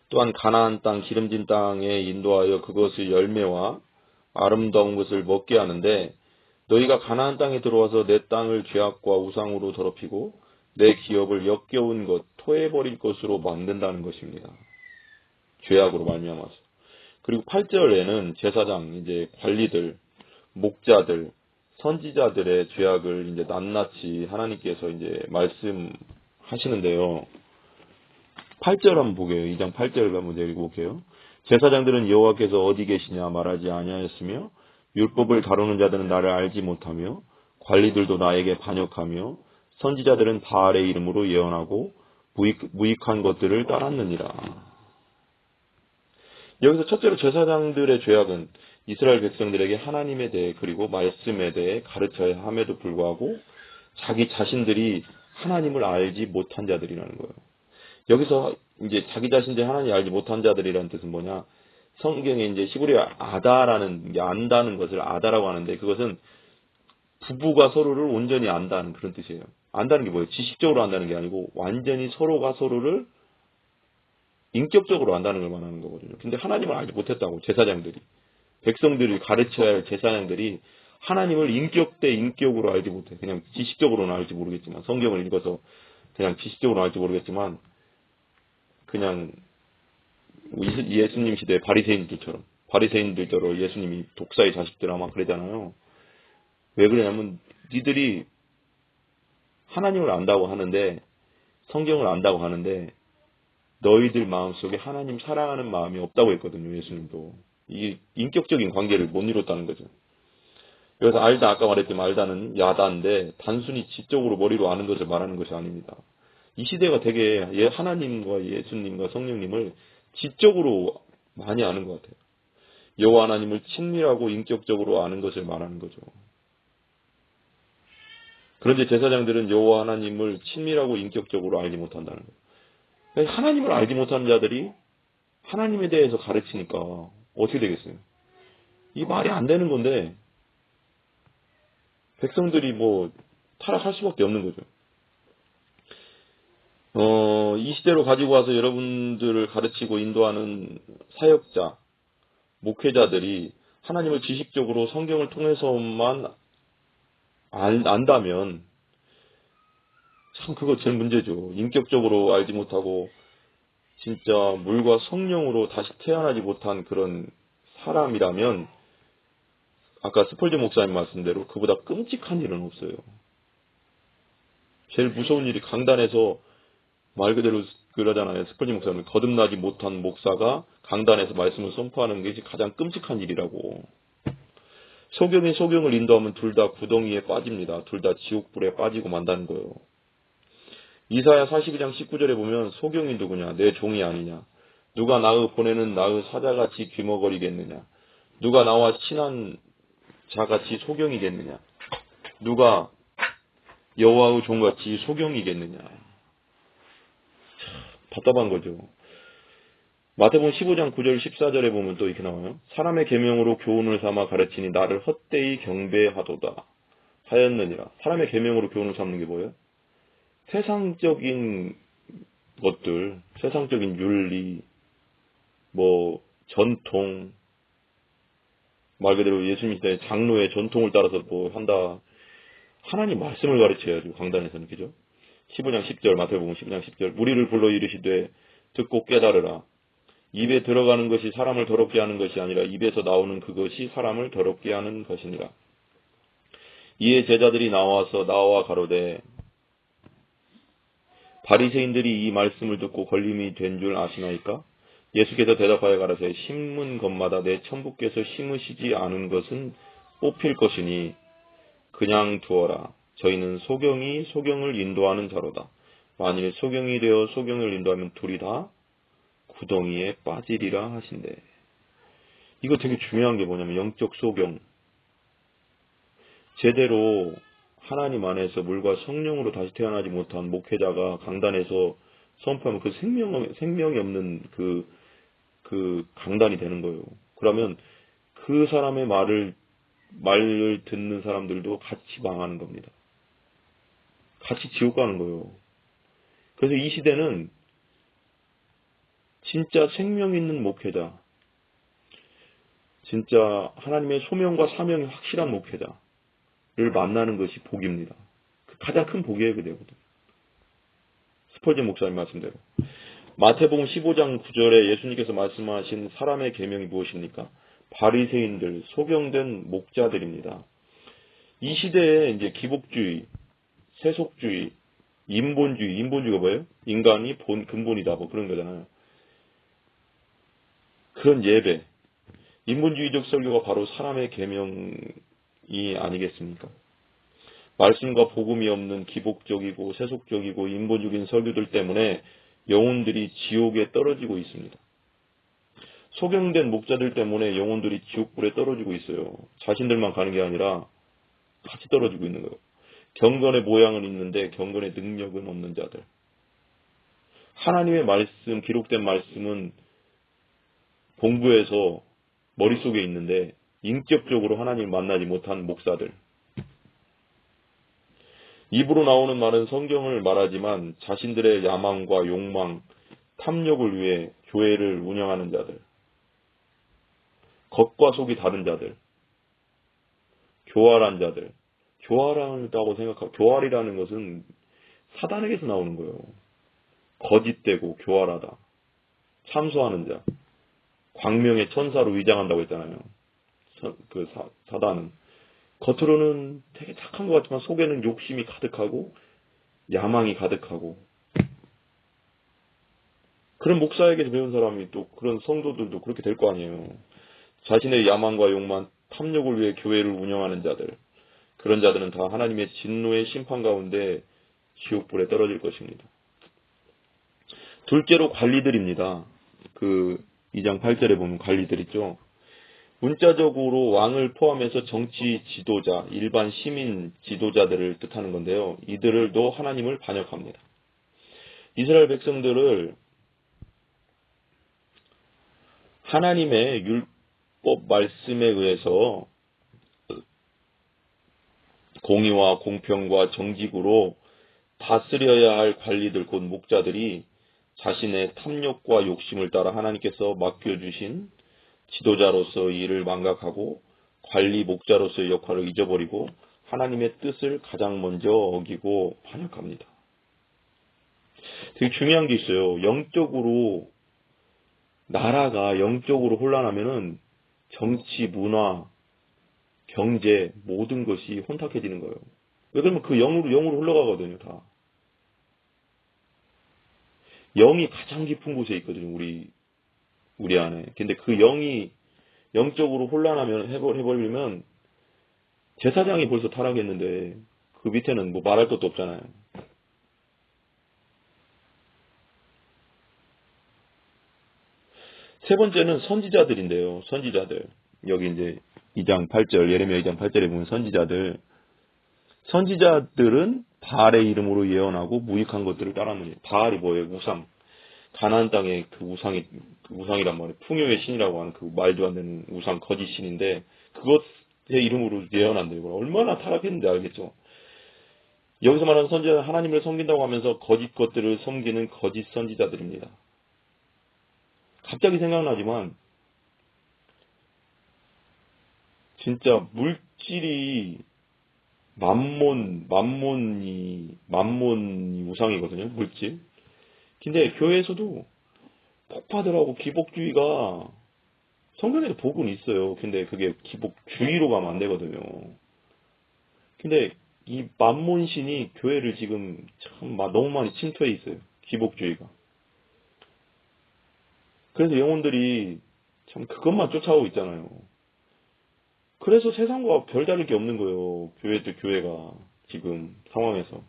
또한 가나안 땅, 기름진 땅에 인도하여 그것의 열매와 아름다운 것을 먹게 하는데 너희가 가나안 땅에 들어와서 내 땅을 죄악과 우상으로 더럽히고 내 기업을 역겨운 것, 토해버릴 것으로 만든다는 것입니다. 죄악으로 말미암아서. 그리고 8절에는 제사장, 이제 관리들, 목자들, 선지자들의 죄악을 이제 낱낱이 하나님께서 이제 말씀하시는데요. 8절 한번 보게요. 2장 8절을 한번 읽어볼게요. 제사장들은 여호와께서 어디 계시냐 말하지 아니하였으며 율법을 다루는 자들은 나를 알지 못하며 관리들도 나에게 반역하며 선지자들은 바알의 이름으로 예언하고 무익한 것들을 따랐느니라. 여기서 첫째로 제사장들의 죄악은 이스라엘 백성들에게 하나님에 대해 그리고 말씀에 대해 가르쳐야 함에도 불구하고 자기 자신들이 하나님을 알지 못한 자들이라는 거예요. 여기서 이제 자기 자신들이 하나님을 알지 못한 자들이라는 뜻은 뭐냐? 성경에 이제 히브리 아다라는 게 안다는 것을 아다라고 하는데 그것은 부부가 서로를 온전히 안다는 그런 뜻이에요. 안다는 게 뭐예요? 지식적으로 안다는 게 아니고 완전히 서로가 서로를 인격적으로 안다는 걸 말하는 거거든요. 근데 하나님을 알지 못했다고 제사장들이. 백성들이 가르쳐야 할 제사장들이 하나님을 인격 대 인격으로 알지 못해. 그냥 지식적으로는 알지 모르겠지만 성경을 읽어서 그냥 지식적으로 알지 모르겠지만 그냥 예수님 시대 바리새인들처럼 바리새인들처럼 예수님이 독사의 자식들 아마 그러잖아요. 왜 그러냐면 니들이 하나님을 안다고 하는데 성경을 안다고 하는데 너희들 마음속에 하나님 사랑하는 마음이 없다고 했거든요. 예수님도. 이게 인격적인 관계를 못 이뤘다는 거죠. 그래서 알다 아까 말했지만 알다는 야다인데 단순히 지적으로 머리로 아는 것을 말하는 것이 아닙니다. 이 시대가 되게 하나님과 예수님과 성령님을 지적으로 많이 아는 것 같아요. 여호와 하나님을 친밀하고 인격적으로 아는 것을 말하는 거죠. 그런데 제사장들은 여호와 하나님을 친밀하고 인격적으로 알지 못한다는 거예요. 하나님을 알지 못하는 자들이 하나님에 대해서 가르치니까 어떻게 되겠어요? 이 말이 안 되는 건데 백성들이 뭐 타락할 수밖에 없는 거죠. 이 시대로 가지고 와서 여러분들을 가르치고 인도하는 사역자, 목회자들이 하나님을 지식적으로 성경을 통해서만 안다면 참 그거 제일 문제죠. 인격적으로 알지 못하고 진짜 물과 성령으로 다시 태어나지 못한 그런 사람이라면 아까 스펄전 목사님 말씀대로 그보다 끔찍한 일은 없어요. 제일 무서운 일이 강단에서 말 그대로 그러잖아요. 스펄전 목사님 거듭나지 못한 목사가 강단에서 말씀을 선포하는 것이 가장 끔찍한 일이라고. 소경이 소경을 인도하면 둘 다 구덩이에 빠집니다. 둘 다 지옥불에 빠지고 만다는 거예요. 이사야 42장 19절에 보면 소경이 누구냐? 내 종이 아니냐? 누가 나의 보내는 나의 사자같이 귀머거리겠느냐? 누가 나와 친한 자같이 소경이겠느냐? 누가 여호와의 종같이 소경이겠느냐? 답답한 거죠. 마태복음 15장 9절 14절에 보면 또 이렇게 나와요. 사람의 계명으로 교훈을 삼아 가르치니 나를 헛되이 경배하도다 하였느니라. 사람의 계명으로 교훈을 삼는 게 뭐예요? 세상적인 것들, 세상적인 윤리, 뭐 전통, 말 그대로 예수님 시대 장로의 전통을 따라서 뭐 한다. 하나님 말씀을 가르쳐야죠. 강단에서는 그죠? 15장 10절 마태복음 15장 10절 무리를 불러 이르시되 듣고 깨달으라. 입에 들어가는 것이 사람을 더럽게 하는 것이 아니라 입에서 나오는 그것이 사람을 더럽게 하는 것이니라. 이에 제자들이 나와 가로되 바리새인들이 이 말씀을 듣고 걸림이 된 줄 아시나이까? 예수께서 대답하여 가라사대 심은 것마다 내 천부께서 심으시지 않은 것은 뽑힐 것이니 그냥 두어라. 저희는 소경이 소경을 인도하는 자로다. 만일 소경이 되어 소경을 인도하면 둘이 다 구덩이에 빠지리라 하신대. 이거 되게 중요한 게 뭐냐면 영적 소경. 제대로 하나님 안에서 물과 성령으로 다시 태어나지 못한 목회자가 강단에서 선포하면 그 생명이 없는 그 강단이 되는 거예요. 그러면 그 사람의 말을 듣는 사람들도 같이 망하는 겁니다. 같이 지옥 가는 거예요. 그래서 이 시대는 진짜 생명 있는 목회자, 진짜 하나님의 소명과 사명이 확실한 목회자를 만나는 것이 복입니다. 가장 큰 복이에요, 그대거든. 스펄전 목사님 말씀대로. 마태복음 15장 9절에 예수님께서 말씀하신 사람의 계명이 무엇입니까? 바리새인들, 소경된 목자들입니다. 이 시대에 이제 기복주의, 세속주의, 인본주의가 뭐예요? 인간이 근본이다, 뭐 그런 거잖아요. 그런 예배, 인본주의적 설교가 바로 사람의 계명이 아니겠습니까? 말씀과 복음이 없는 기복적이고 세속적이고 인본적인 설교들 때문에 영혼들이 지옥에 떨어지고 있습니다. 소경된 목자들 때문에 영혼들이 지옥불에 떨어지고 있어요. 자신들만 가는 게 아니라 같이 떨어지고 있는 거예요. 경건의 모양은 있는데 경건의 능력은 없는 자들. 하나님의 말씀, 기록된 말씀은 본부에서 머릿속에 있는데 인격적으로 하나님을 만나지 못한 목사들. 입으로 나오는 말은 성경을 말하지만 자신들의 야망과 욕망, 탐욕을 위해 교회를 운영하는 자들. 겉과 속이 다른 자들. 교활한 자들. 교활하다고 생각하고, 교활이라는 것은 사단에게서 나오는 거예요. 거짓되고 교활하다. 참소하는 자. 광명의 천사로 위장한다고 했잖아요. 사단은. 겉으로는 되게 착한 것 같지만 속에는 욕심이 가득하고 야망이 가득하고. 그런 목사에게서 배운 사람이 또 그런 성도들도 그렇게 될 거 아니에요. 자신의 야망과 욕망, 탐욕을 위해 교회를 운영하는 자들. 그런 자들은 다 하나님의 진노의 심판 가운데 지옥불에 떨어질 것입니다. 둘째로 관리들입니다. 2장 8절에 보면 관리들 있죠. 문자적으로 왕을 포함해서 정치 지도자, 일반 시민 지도자들을 뜻하는 건데요. 이들도 하나님을 반역합니다. 이스라엘 백성들을 하나님의 율법 말씀에 의해서 공의와 공평과 정직으로 다스려야 할 관리들, 곧 목자들이 자신의 탐욕과 욕심을 따라 하나님께서 맡겨주신 지도자로서 일을 망각하고 관리 목자로서의 역할을 잊어버리고 하나님의 뜻을 가장 먼저 어기고 반역합니다. 되게 중요한 게 있어요. 나라가 영적으로 혼란하면은 정치, 문화, 경제 모든 것이 혼탁해지는 거예요. 왜 그러면 그 영으로 흘러가거든요, 다. 영이 가장 깊은 곳에 있거든요, 우리 안에. 근데 그 영이 영적으로 혼란하면 해버리면 제사장이 벌써 타락했는데 그 밑에는 뭐 말할 것도 없잖아요. 세 번째는 선지자들인데요. 선지자들. 여기 이제 2장 8절, 예레미야 2장 8절에 보면 선지자들은 바알의 이름으로 예언하고 무익한 것들을 따랐느니. 바알이 뭐예요? 우상. 가나안 땅에 우상이란 말이에요. 풍요의 신이라고 하는 그 말도 안 되는 우상 거짓 신인데 그것의 이름으로 예언한대요. 얼마나 타락했는지 알겠죠? 여기서 말하는 선지자는 하나님을 섬긴다고 하면서 거짓 것들을 섬기는 거짓 선지자들입니다. 갑자기 생각나지만 진짜 물질이 만몬이 우상이거든요. 물질. 근데 교회에서도 폭파들하고 기복주의가 성경에도 복은 있어요. 근데 그게 기복주의로 가면 안 되거든요. 근데 이 만몬신이 교회를 지금 참 너무 많이 침투해 있어요. 기복주의가. 그래서 영혼들이 참 그것만 쫓아오고 있잖아요. 그래서 세상과 별다를 게 없는 거예요. 교회가 지금 상황에서.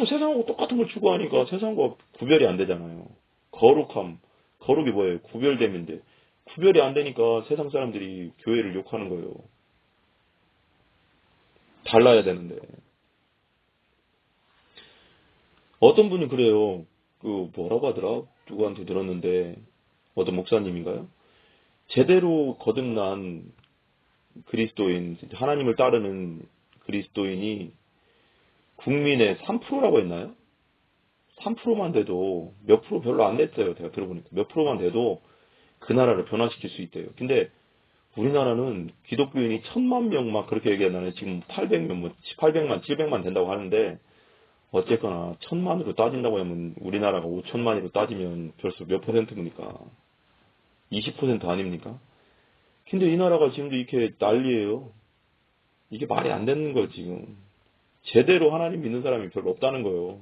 세상하고 똑같은 걸 추구하니까 세상과 구별이 안 되잖아요. 거룩이 뭐예요? 구별됨인데. 구별이 안 되니까 세상 사람들이 교회를 욕하는 거예요. 달라야 되는데. 어떤 분이 그래요. 뭐라고 하더라? 누구한테 들었는데, 어떤 목사님인가요? 제대로 거듭난 그리스도인, 하나님을 따르는 그리스도인이 국민의 3%라고 했나요? 3%만 돼도 몇 프로 별로 안 됐어요. 제가 들어보니까 몇 프로만 돼도 그 나라를 변화시킬 수 있대요. 근데 우리나라는 기독교인이 1000만 명 막 그렇게 얘기하잖아요. 지금 800만, 700만 된다고 하는데 어쨌거나 1000만으로 따진다고 하면 우리나라가 5천만으로 따지면 벌써 몇 퍼센트입니까? 20% 아닙니까? 근데 이 나라가 지금도 이렇게 난리예요. 이게 말이 안 되는 거예요, 지금. 제대로 하나님 믿는 사람이 별로 없다는 거예요.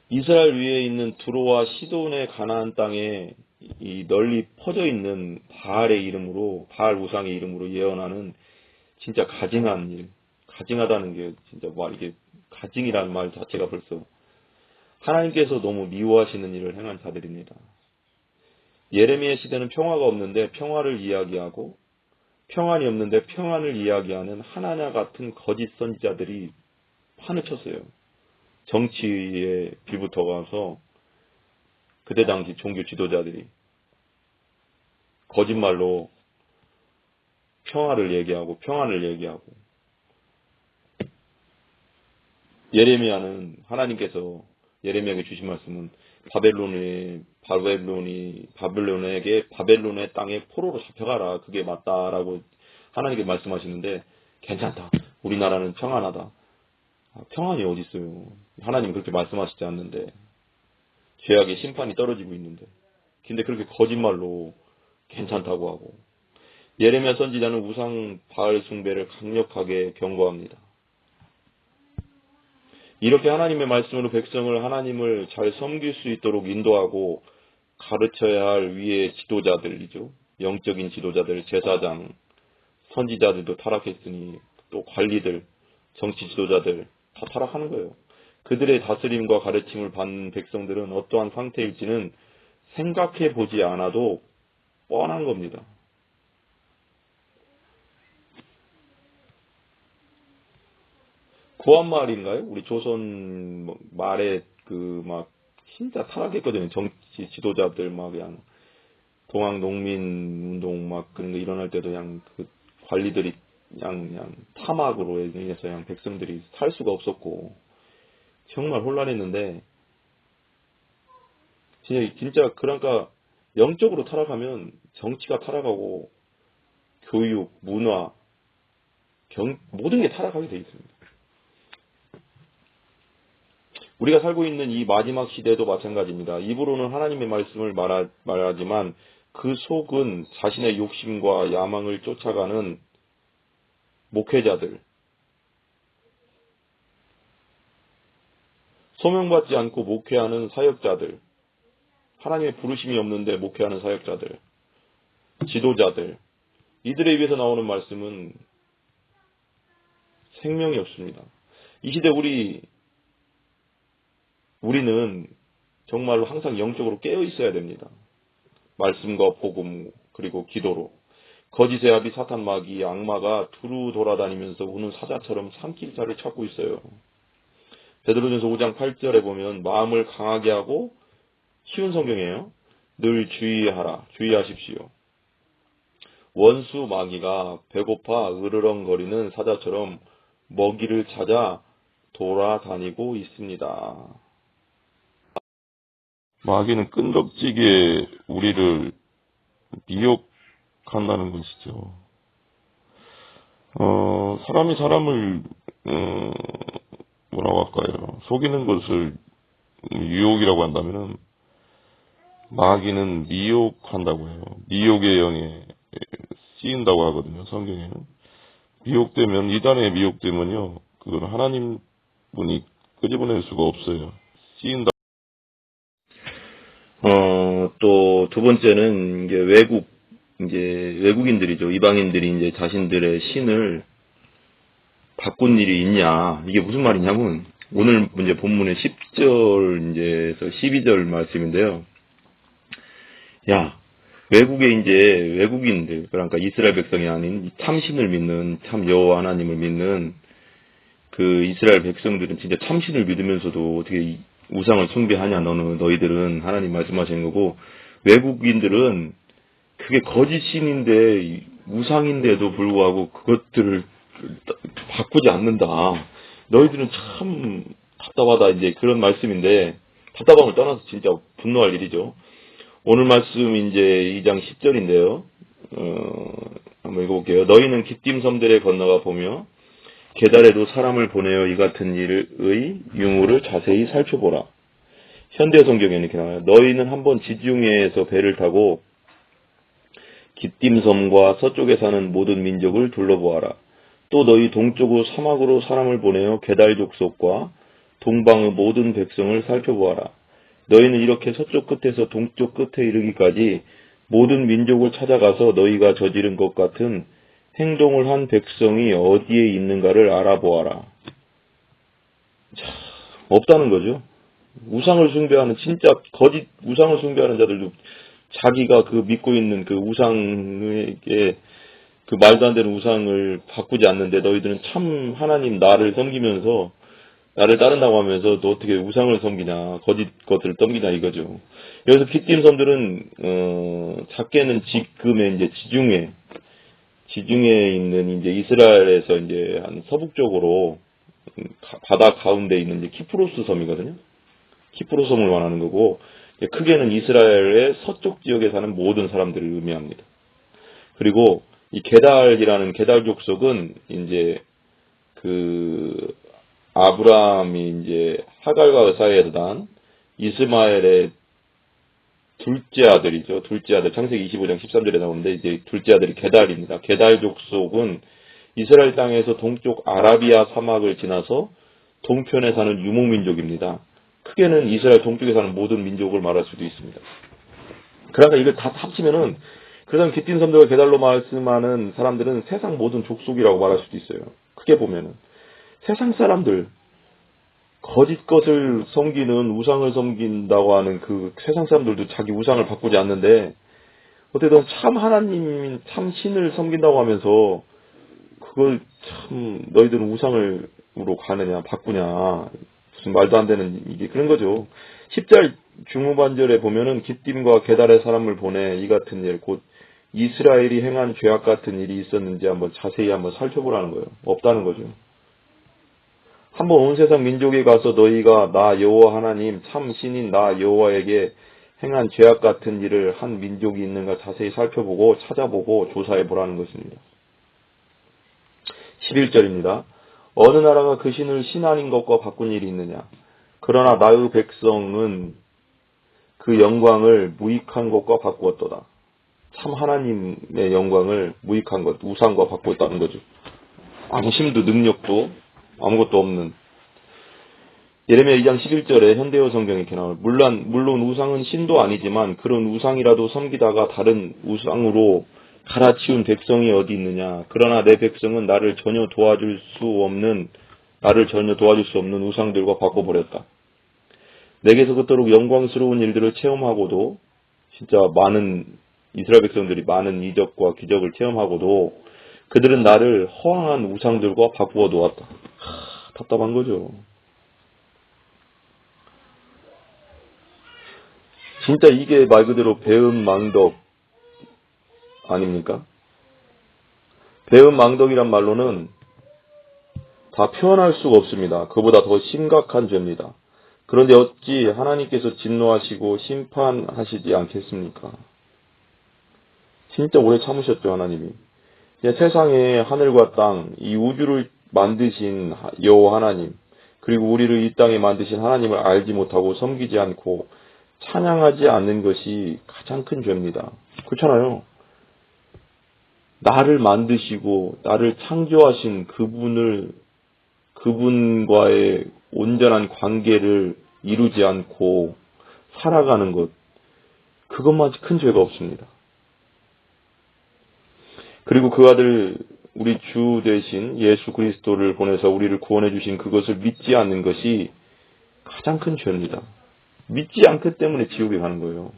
이스라엘 위에 있는 두로와 시돈의 가나안 땅에 이 널리 퍼져 있는 바알의 이름으로, 바알 우상의 이름으로 예언하는 진짜 가증한 일, 가증하다는 게 진짜 이게 가증이라는 말 자체가 벌써 하나님께서 너무 미워하시는 일을 행한 자들입니다. 예레미야 시대는 평화가 없는데 평화를 이야기하고 평안이 없는데 평안을 이야기하는 하나냐 같은 거짓 선지자들이 판을 쳤어요. 정치에 빌붙어 가서 그때 당시 종교 지도자들이 거짓말로 평화를 얘기하고 평안을 얘기하고, 예레미야는 하나님께서 예레미야에게 주신 말씀은 바벨론에게 바벨론의 땅에 포로로 잡혀가라. 그게 맞다라고 하나님께 말씀하시는데, 괜찮다. 우리나라는 평안하다. 평안이 어디 있어요? 하나님 그렇게 말씀하시지 않는데, 죄악의 심판이 떨어지고 있는데. 근데 그렇게 거짓말로 괜찮다고 하고, 예레미야 선지자는 우상 바알 숭배를 강력하게 경고합니다. 이렇게 하나님의 말씀으로 백성을 하나님을 잘 섬길 수 있도록 인도하고 가르쳐야 할 위의 지도자들이죠. 영적인 지도자들, 제사장, 선지자들도 타락했으니 또 관리들, 정치 지도자들 다 타락하는 거예요. 그들의 다스림과 가르침을 받는 백성들은 어떠한 상태일지는 생각해 보지 않아도 뻔한 겁니다. 구한말인가요? 우리 조선 말에 진짜 타락했거든요. 정치 지도자들 그냥 동학농민 운동 그런 거 일어날 때도 그냥 그 관리들이 그냥 타막으로 인해서 그냥 백성들이 살 수가 없었고 정말 혼란했는데, 진짜 그러니까 영적으로 타락하면 정치가 타락하고 교육, 문화, 모든 게 타락하게 돼 있습니다. 우리가 살고 있는 이 마지막 시대도 마찬가지입니다. 입으로는 하나님의 말씀을 말하지만 그 속은 자신의 욕심과 야망을 쫓아가는 목회자들, 소명받지 않고 목회하는 사역자들, 하나님의 부르심이 없는데 목회하는 사역자들, 지도자들, 이들의 입에서 나오는 말씀은 생명이 없습니다. 이 시대 우리는 정말로 항상 영적으로 깨어 있어야 됩니다. 말씀과 복음 그리고 기도로. 거짓의 아비 사탄 마귀 악마가 두루 돌아다니면서 우는 사자처럼 삼킬자를 찾고 있어요. 베드로전서 5장 8절에 보면 마음을 강하게 하고, 쉬운 성경이에요. 늘 주의하십시오. 원수 마귀가 배고파 으르렁거리는 사자처럼 먹이를 찾아 돌아다니고 있습니다. 마귀는 끈덕지게 우리를 미혹한다는 것이죠. 사람이 사람을 뭐라고 할까요? 속이는 것을 유혹이라고 한다면은 마귀는 미혹한다고 해요. 미혹의 영에 쓰인다고 하거든요. 성경에는. 미혹되면, 이단에 미혹되면요, 그건 하나님 분이 끄집어낼 수가 없어요. 쓰인다. 또 두 번째는 외국인들이죠. 이방인들이 이제 자신들의 신을 바꾼 일이 있냐. 이게 무슨 말이냐면, 오늘 이제 본문의 10절에서 12절 말씀인데요. 외국인들, 그러니까 이스라엘 백성이 아닌 참신을 믿는, 참 여호와 하나님을 믿는 그 이스라엘 백성들은 진짜 참신을 믿으면서도 어떻게 우상을 숭배하냐. 너희들은 하나님 말씀하시는 거고, 외국인들은 그게 거짓 신인데 우상인데도 불구하고 그것들을 바꾸지 않는다. 너희들은 참 답답하다. 이제 그런 말씀인데, 답답함을 떠나서 진짜 분노할 일이죠. 오늘 말씀 이제 2장 10절인데요. 한번 읽어볼게요. 너희는 기띔 섬들에 건너가 보며 게달에도 사람을 보내어 이 같은 일의 유무를 자세히 살펴보라. 현대 성경에는 이렇게 나와요. 너희는 한번 지중해에서 배를 타고 기띔섬과 서쪽에 사는 모든 민족을 둘러보아라. 또 너희 동쪽으로 사막으로 사람을 보내어 게달 족속과 동방의 모든 백성을 살펴보아라. 너희는 이렇게 서쪽 끝에서 동쪽 끝에 이르기까지 모든 민족을 찾아가서 너희가 저지른 것 같은 행동을 한 백성이 어디에 있는가를 알아보아라. 없다는 거죠. 우상을 숭배하는, 진짜 거짓 우상을 숭배하는 자들도 자기가 믿고 있는 그 우상에게, 그 말도 안 되는 우상을 바꾸지 않는데 너희들은 참 하나님 나를 섬기면서 나를 따른다고 하면서 너 어떻게 우상을 섬기냐, 거짓 것들을 섬기냐 이거죠. 여기서 깃딤 섬들은 작게는 지금의 이제 지중해 있는 이제 이스라엘에서 이제 한 서북쪽으로 바다 가운데 있는 이제 키프로스 섬이거든요. 키프로스 섬을 말하는 거고, 크게는 이스라엘의 서쪽 지역에 사는 모든 사람들을 의미합니다. 그리고 이 게달이라는 게달 족속은 이제 그 아브라함이 이제 하갈과 사이에서 난 이스마엘의 둘째 아들이죠. 둘째 아들. 창세기 25장 13절에 나오는데 이제 둘째 아들이 게달입니다. 게달 족속은 이스라엘 땅에서 동쪽 아라비아 사막을 지나서 동편에 사는 유목민족입니다. 크게는 이스라엘 동쪽에 사는 모든 민족을 말할 수도 있습니다. 그러니까 이걸 다 합치면은 그래서 깃딘 섬들과 게달로 말씀하는 사람들은 세상 모든 족속이라고 말할 수도 있어요. 크게 보면은 세상 사람들, 거짓 것을 섬기는 우상을 섬긴다고 하는 그 세상 사람들도 자기 우상을 바꾸지 않는데 어쨌든 참 하나님, 참 신을 섬긴다고 하면서 그걸 참 너희들은 우상으로 가느냐 바꾸냐 무슨 말도 안 되는 이게 그런 거죠. 10절 중후반절에 보면은 깃딤과 게달의 사람을 보내 이 같은 일 곧 이스라엘이 행한 죄악 같은 일이 있었는지 한번 자세히 한번 살펴보라는 거예요. 없다는 거죠. 한번 온 세상 민족에 가서 너희가 나 여호와 하나님 참 신인 나 여호와에게 행한 죄악 같은 일을 한 민족이 있는가 자세히 살펴보고 찾아보고 조사해 보라는 것입니다. 11절입니다. 어느 나라가 그 신을 신 아닌 것과 바꾼 일이 있느냐. 그러나 나의 백성은 그 영광을 무익한 것과 바꾸었도다. 참 하나님의 영광을 무익한 것, 우상과 바꾸었다는 거죠. 아무 힘도 능력도 아무것도 없는. 예레미야 2장 11절에 현대어 성경에 이렇게 나와요. 물론 우상은 신도 아니지만 그런 우상이라도 섬기다가 다른 우상으로 갈아치운 백성이 어디 있느냐. 그러나 내 백성은 나를 전혀 도와줄 수 없는 우상들과 바꿔버렸다. 내게서 그토록 영광스러운 일들을 체험하고도 진짜 많은 이스라엘 백성들이 많은 이적과 기적을 체험하고도 그들은 나를 허황한 우상들과 바꾸어 놓았다. 답답한 거죠. 진짜 이게 말 그대로 배은망덕 아닙니까? 배은망덕이란 말로는 다 표현할 수가 없습니다. 그보다 더 심각한 죄입니다. 그런데 어찌 하나님께서 진노하시고 심판하시지 않겠습니까? 진짜 오래 참으셨죠, 하나님이. 세상에 하늘과 땅, 이 우주를 만드신 여호와 하나님, 그리고 우리를 이 땅에 만드신 하나님을 알지 못하고 섬기지 않고 찬양하지 않는 것이 가장 큰 죄입니다. 그렇잖아요. 나를 만드시고 나를 창조하신 그분과의 온전한 관계를 이루지 않고 살아가는 것, 그것마치 큰 죄가 없습니다. 그리고 그 아들 우리 주 대신 예수 그리스도를 보내서 우리를 구원해 주신 그것을 믿지 않는 것이 가장 큰 죄입니다. 믿지 않기 때문에 지옥에 가는 거예요.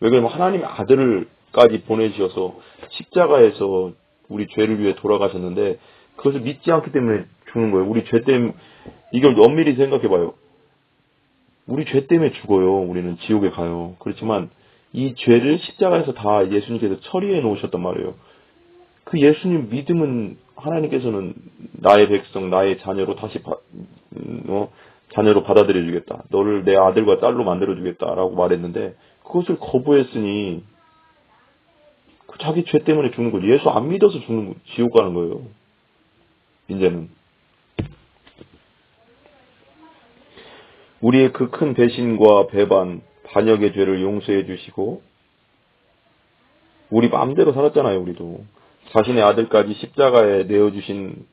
왜 그러면 하나님의 아들을까지 보내주셔서 십자가에서 우리 죄를 위해 돌아가셨는데 그것을 믿지 않기 때문에 죽는 거예요. 우리 죄 때문에 이걸 엄밀히 생각해 봐요. 우리 죄 때문에 죽어요. 우리는 지옥에 가요. 그렇지만 이 죄를 십자가에서 다 예수님께서 처리해 놓으셨단 말이에요. 그 예수님 믿음은 하나님께서는 나의 백성, 나의 자녀로 다시 자녀로 받아들여 주겠다. 너를 내 아들과 딸로 만들어 주겠다라고 말했는데 그것을 거부했으니 그 자기 죄 때문에 죽는 거지. 예수 안 믿어서 죽는 거, 지옥 가는 거예요. 이제는 우리의 그 큰 배신과 배반, 반역의 죄를 용서해 주시고 우리 마음대로 살았잖아요. 우리도 자신의 아들까지 십자가에 내어주신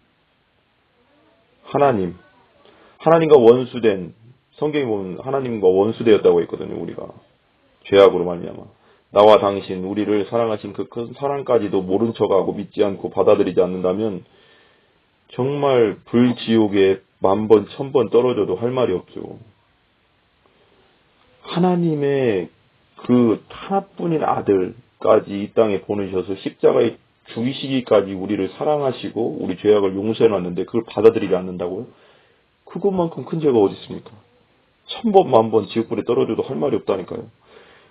하나님과 원수된, 성경에 보면 하나님과 원수되었다고 했거든요. 우리가 죄악으로 말미암아 나와 당신 우리를 사랑하신 그 큰 사랑까지도 모른 척하고 믿지 않고 받아들이지 않는다면 정말 불지옥에 10,000번 1,000번 떨어져도 할 말이 없죠. 하나님의 그 하나뿐인 아들까지 이 땅에 보내셔서 십자가에 죽이시기까지 우리를 사랑하시고 우리 죄악을 용서해 놨는데 그걸 받아들이지 않는다고요? 그것만큼 큰 죄가 어디 있습니까? 1000번 만번 지옥불에 떨어져도 할 말이 없다니까요.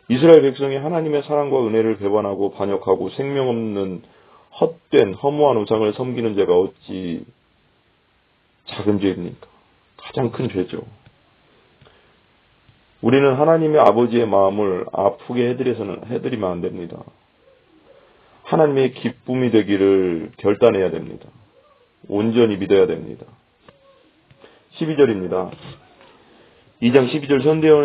이스라엘 백성이 하나님의 사랑과 은혜를 배반하고 반역하고 생명 없는 헛된 허무한 우상을 섬기는 죄가 어찌 작은 죄입니까? 가장 큰 죄죠. 우리는 하나님의 아버지의 마음을 아프게 해드리면 안 됩니다. 하나님의 기쁨이 되기를 결단해야 됩니다. 온전히 믿어야 됩니다. 12절입니다. 2장 12절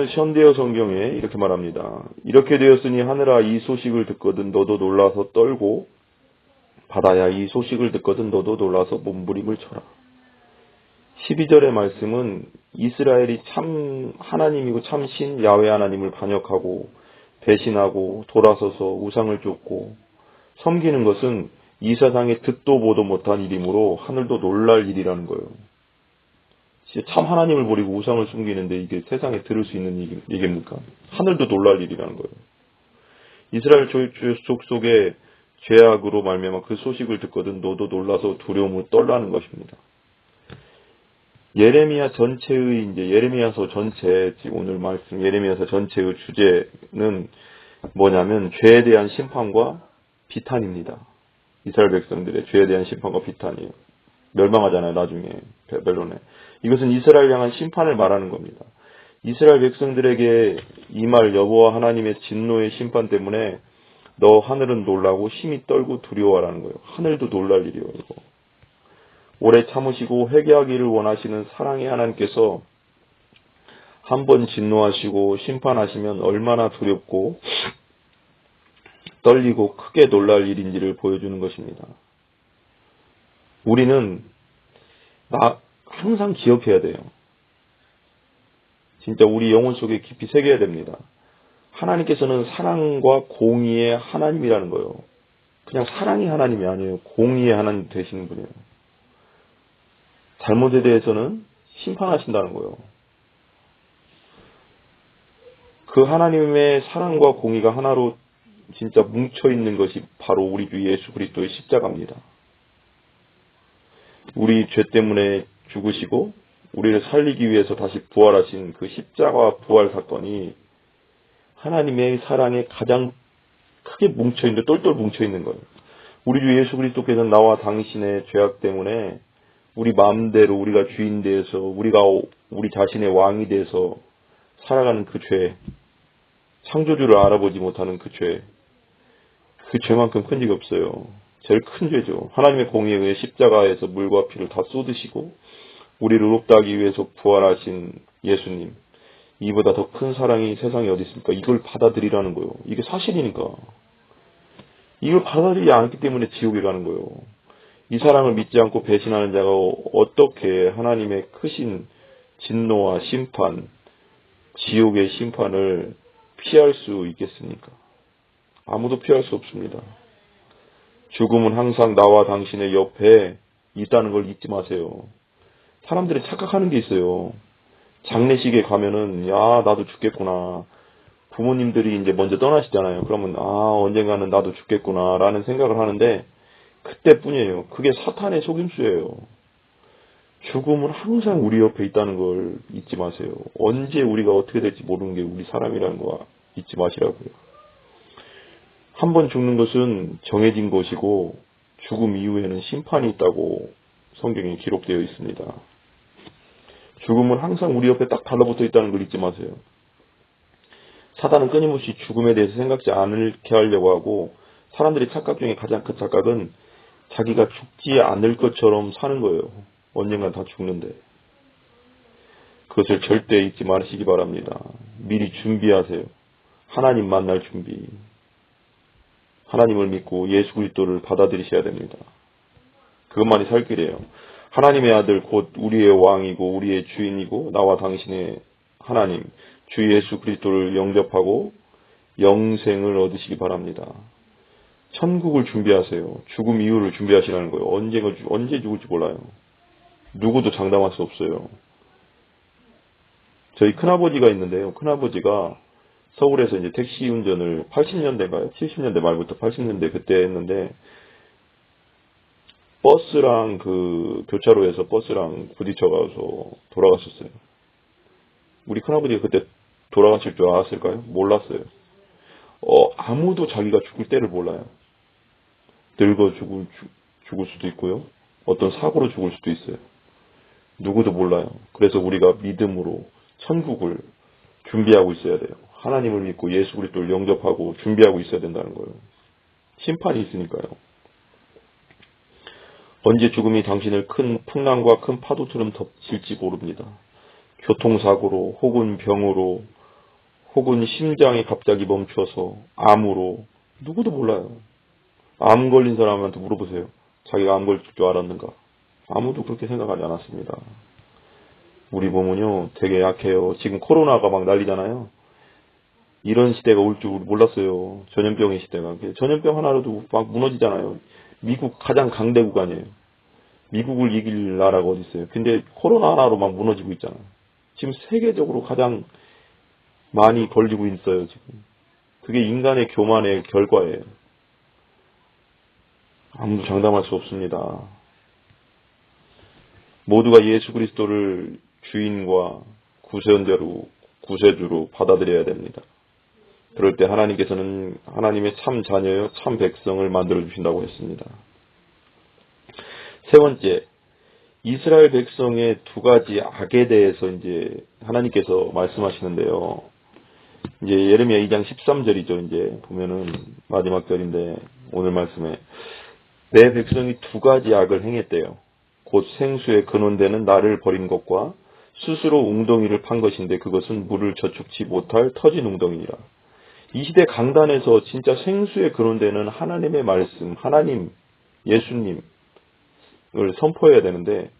현대어 성경에 이렇게 말합니다. 이렇게 되었으니 하늘아 이 소식을 듣거든 너도 놀라서 떨고 바다야 이 소식을 듣거든 너도 놀라서 몸부림을 쳐라. 12절의 말씀은 이스라엘이 참 하나님이고 참 신 야훼 하나님을 반역하고 배신하고 돌아서서 우상을 쫓고 섬기는 것은 이 세상에 듣도 보도 못한 일이므로 하늘도 놀랄 일이라는 거예요. 참 하나님을 버리고 우상을 숨기는데 이게 세상에 들을 수 있는 얘기입니까? 하늘도 놀랄 일이라는 거예요. 이스라엘 족속의 죄악으로 말미암아 그 소식을 듣거든 너도 놀라서 두려움을 떨라는 것입니다. 예레미야 전체의 예레미야서 전체 오늘 말씀 예레미야서 전체의 주제는 뭐냐면 죄에 대한 심판과 비탄입니다. 이스라엘 백성들의 죄에 대한 심판과 비탄이에요. 멸망하잖아요. 나중에 바벨론에. 이것은 이스라엘 향한 심판을 말하는 겁니다. 이스라엘 백성들에게 임할 여호와 하나님의 진노의 심판 때문에 너 하늘은 놀라고 심히 떨고 두려워하라는 거예요. 하늘도 놀랄 일이에요. 이거. 오래 참으시고 회개하기를 원하시는 사랑의 하나님께서 한번 진노하시고 심판하시면 얼마나 두렵고 떨리고 크게 놀랄 일인지를 보여주는 것입니다. 우리는 항상 기억해야 돼요. 진짜 우리 영혼 속에 깊이 새겨야 됩니다. 하나님께서는 사랑과 공의의 하나님이라는 거예요. 그냥 사랑이 하나님이 아니에요. 공의의 하나님 되시는 분이에요. 잘못에 대해서는 심판하신다는 거예요. 그 하나님의 사랑과 공의가 하나로 진짜 뭉쳐있는 것이 바로 우리 주 예수 그리스도의 십자가입니다. 우리 죄 때문에 죽으시고 우리를 살리기 위해서 다시 부활하신 그 십자가 부활 사건이 하나님의 사랑에 가장 크게 뭉쳐있는, 똘똘 뭉쳐있는 거예요. 우리 주 예수 그리스도께서는 나와 당신의 죄악 때문에 우리 마음대로 우리가 주인 되어서 우리가 우리 자신의 왕이 돼서 살아가는 그 죄, 창조주를 알아보지 못하는 그 죄, 그 죄만큼 큰 적이 없어요. 제일 큰 죄죠. 하나님의 공의에 의해 십자가에서 물과 피를 다 쏟으시고 우리를 의롭다 하기 위해서 부활하신 예수님, 이보다 더 큰 사랑이 세상에 어디 있습니까? 이걸 받아들이라는 거예요. 이게 사실이니까. 이걸 받아들이지 않기 때문에 지옥에 가는 거예요. 이 사랑을 믿지 않고 배신하는 자가 어떻게 하나님의 크신 진노와 심판, 지옥의 심판을 피할 수 있겠습니까? 아무도 피할 수 없습니다. 죽음은 항상 나와 당신의 옆에 있다는 걸 잊지 마세요. 사람들이 착각하는 게 있어요. 장례식에 가면은 나도 죽겠구나. 부모님들이 이제 먼저 떠나시잖아요. 그러면 언젠가는 나도 죽겠구나 라는 생각을 하는데 그때뿐이에요. 그게 사탄의 속임수예요. 죽음은 항상 우리 옆에 있다는 걸 잊지 마세요. 언제 우리가 어떻게 될지 모르는 게 우리 사람이라는 거 잊지 마시라고요. 한 번 죽는 것은 정해진 것이고 죽음 이후에는 심판이 있다고 성경에 기록되어 있습니다. 죽음은 항상 우리 옆에 딱 달라붙어 있다는 걸 잊지 마세요. 사단은 끊임없이 죽음에 대해서 생각지 않게 하려고 하고 사람들이 착각 중에 가장 큰 착각은 자기가 죽지 않을 것처럼 사는 거예요. 언젠간 다 죽는데. 그것을 절대 잊지 마시기 바랍니다. 미리 준비하세요. 하나님 만날 준비. 하나님을 믿고 예수 그리스도를 받아들이셔야 됩니다. 그것만이 살 길이에요. 하나님의 아들 곧 우리의 왕이고 우리의 주인이고 나와 당신의 하나님 주 예수 그리스도를 영접하고 영생을 얻으시기 바랍니다. 천국을 준비하세요. 죽음 이후를 준비하시라는 거예요. 언제 죽을지 몰라요. 누구도 장담할 수 없어요. 저희 큰아버지가 있는데요. 큰아버지가 서울에서 이제 택시 운전을 80년대인가요? 70년대 말부터 80년대 그때 했는데 버스랑 그 교차로에서 버스랑 부딪혀가서 돌아가셨어요. 우리 큰아버지가 그때 돌아가실 줄 알았을까요? 몰랐어요. 아무도 자기가 죽을 때를 몰라요. 늙어 죽을 수도 있고요. 어떤 사고로 죽을 수도 있어요. 누구도 몰라요. 그래서 우리가 믿음으로 천국을 준비하고 있어야 돼요. 하나님을 믿고 예수 그리스도를 영접하고 준비하고 있어야 된다는 거예요. 심판이 있으니까요. 언제 죽음이 당신을 큰 풍랑과 큰 파도처럼 덮칠지 모릅니다. 교통사고로 혹은 병으로 혹은 심장이 갑자기 멈춰서 암으로 누구도 몰라요. 암 걸린 사람한테 물어보세요. 자기가 암 걸릴 줄 알았는가? 아무도 그렇게 생각하지 않았습니다. 우리 몸은요 되게 약해요. 지금 코로나가 막 난리잖아요. 이런 시대가 올 줄 몰랐어요. 전염병의 시대가. 전염병 하나로도 막 무너지잖아요. 미국 가장 강대국 아니에요. 미국을 이길 나라가 어디 있어요. 근데 코로나 하나로 막 무너지고 있잖아요. 지금 세계적으로 가장 많이 걸리고 있어요. 지금. 그게 인간의 교만의 결과예요. 아무도 장담할 수 없습니다. 모두가 예수 그리스도를 주인과 구세주로 받아들여야 됩니다. 그럴 때 하나님께서는 하나님의 참 자녀요, 참 백성을 만들어 주신다고 했습니다. 세 번째, 이스라엘 백성의 두 가지 악에 대해서 이제 하나님께서 말씀하시는데요. 이제 예레미야 2장 13절이죠. 이제 보면은 마지막 절인데 오늘 말씀에 내 백성이 두 가지 악을 행했대요. 곧 생수의 근원되는 나를 버린 것과 스스로 웅덩이를 판 것인데 그것은 물을 저축치 못할 터진 웅덩이니라. 이 시대 강단에서 진짜 생수의 근원되는 하나님의 말씀, 하나님, 예수님을 선포해야 되는데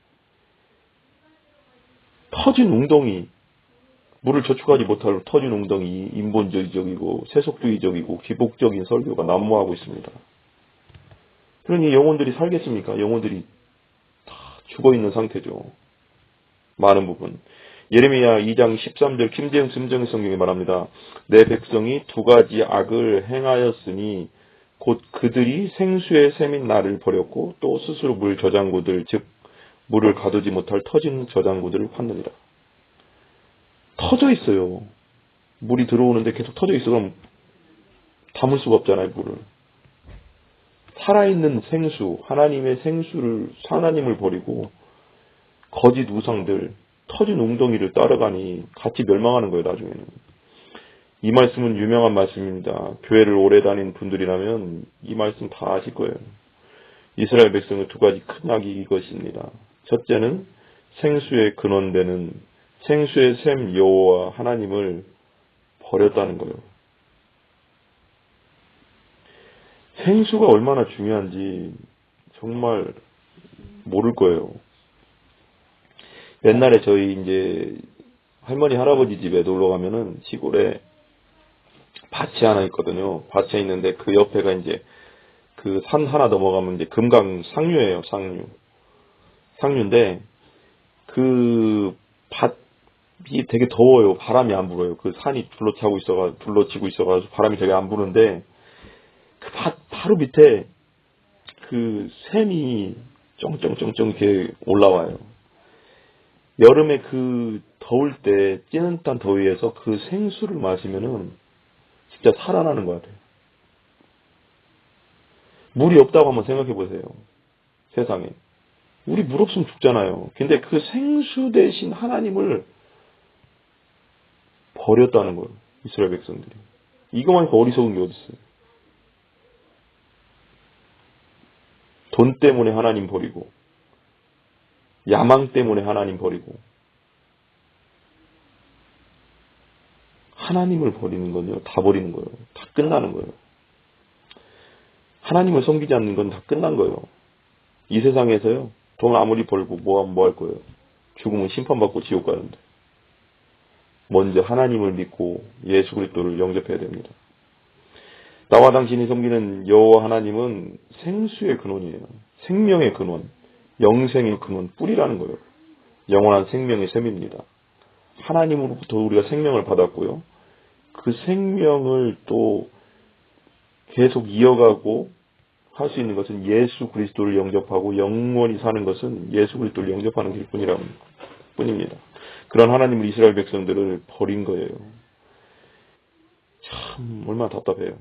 터진 웅덩이, 물을 저축하지 못할 터진 웅덩이, 인본주의적이고 세속주의적이고 기복적인 설교가 난무하고 있습니다. 그러니 영혼들이 살겠습니까? 영혼들이 다 죽어있는 상태죠. 많은 부분. 예레미야 2장 13절 김재영 심정의 성경이 말합니다. 내 백성이 두 가지 악을 행하였으니 곧 그들이 생수의 샘인 나를 버렸고 또 스스로 물 저장고들 즉 물을 가두지 못할 터진 저장고들을 팠느니라. 터져 있어요. 물이 들어오는데 계속 터져 있어. 그럼 담을 수가 없잖아요. 물을. 살아있는 생수, 하나님의 생수를 하나님을 버리고 거짓 우상들, 터진 웅덩이를 따라가니 같이 멸망하는 거예요. 나중에는. 이 말씀은 유명한 말씀입니다. 교회를 오래 다닌 분들이라면 이 말씀 다 아실 거예요. 이스라엘 백성의 두 가지 큰 악이 이것입니다. 첫째는 생수의 근원되는 생수의 샘 여호와 하나님을 버렸다는 거예요. 생수가 얼마나 중요한지 정말 모를 거예요. 옛날에 저희 이제 할머니 할아버지 집에 놀러 가면은 시골에 밭이 하나 있거든요. 밭에 있는데 그 옆에가 이제 그 산 하나 넘어가면 이제 금강 상류예요. 상류인데 그 밭이 되게 더워요. 바람이 안 불어요. 그 산이 둘러치고 있어가지고 바람이 되게 안 부는데 그 밭 바로 밑에 그 샘이 쩡쩡쩡쩡 이렇게 올라와요. 여름에 그 더울 때 찌는듯한 더위에서 그 생수를 마시면은 진짜 살아나는 것 같아요. 물이 없다고 한번 생각해 보세요. 세상에. 우리 물 없으면 죽잖아요. 근데 그 생수 대신 하나님을 버렸다는 거예요. 이스라엘 백성들이. 이거만 어리석은 게 어디 있어요. 돈 때문에 하나님 버리고 야망 때문에 하나님 버리고 하나님을 버리는 건요. 다 버리는 거예요. 다 끝나는 거예요. 하나님을 섬기지 않는 건 다 끝난 거예요. 이 세상에서요. 돈 아무리 벌고 뭐 할 거예요. 죽으면 심판받고 지옥 가는데. 먼저 하나님을 믿고 예수 그리스도를 영접해야 됩니다. 나와 당신이 섬기는 여호와 하나님은 생수의 근원이에요. 생명의 근원, 영생의 근원, 뿌리라는 거예요. 영원한 생명의 샘입니다. 하나님으로부터 우리가 생명을 받았고요. 그 생명을 또 계속 이어가고 할 수 있는 것은 예수 그리스도를 영접하고 영원히 사는 것은 예수 그리스도를 영접하는 뿐입니다. 그런 하나님을 이스라엘 백성들을 버린 거예요. 참 얼마나 답답해요.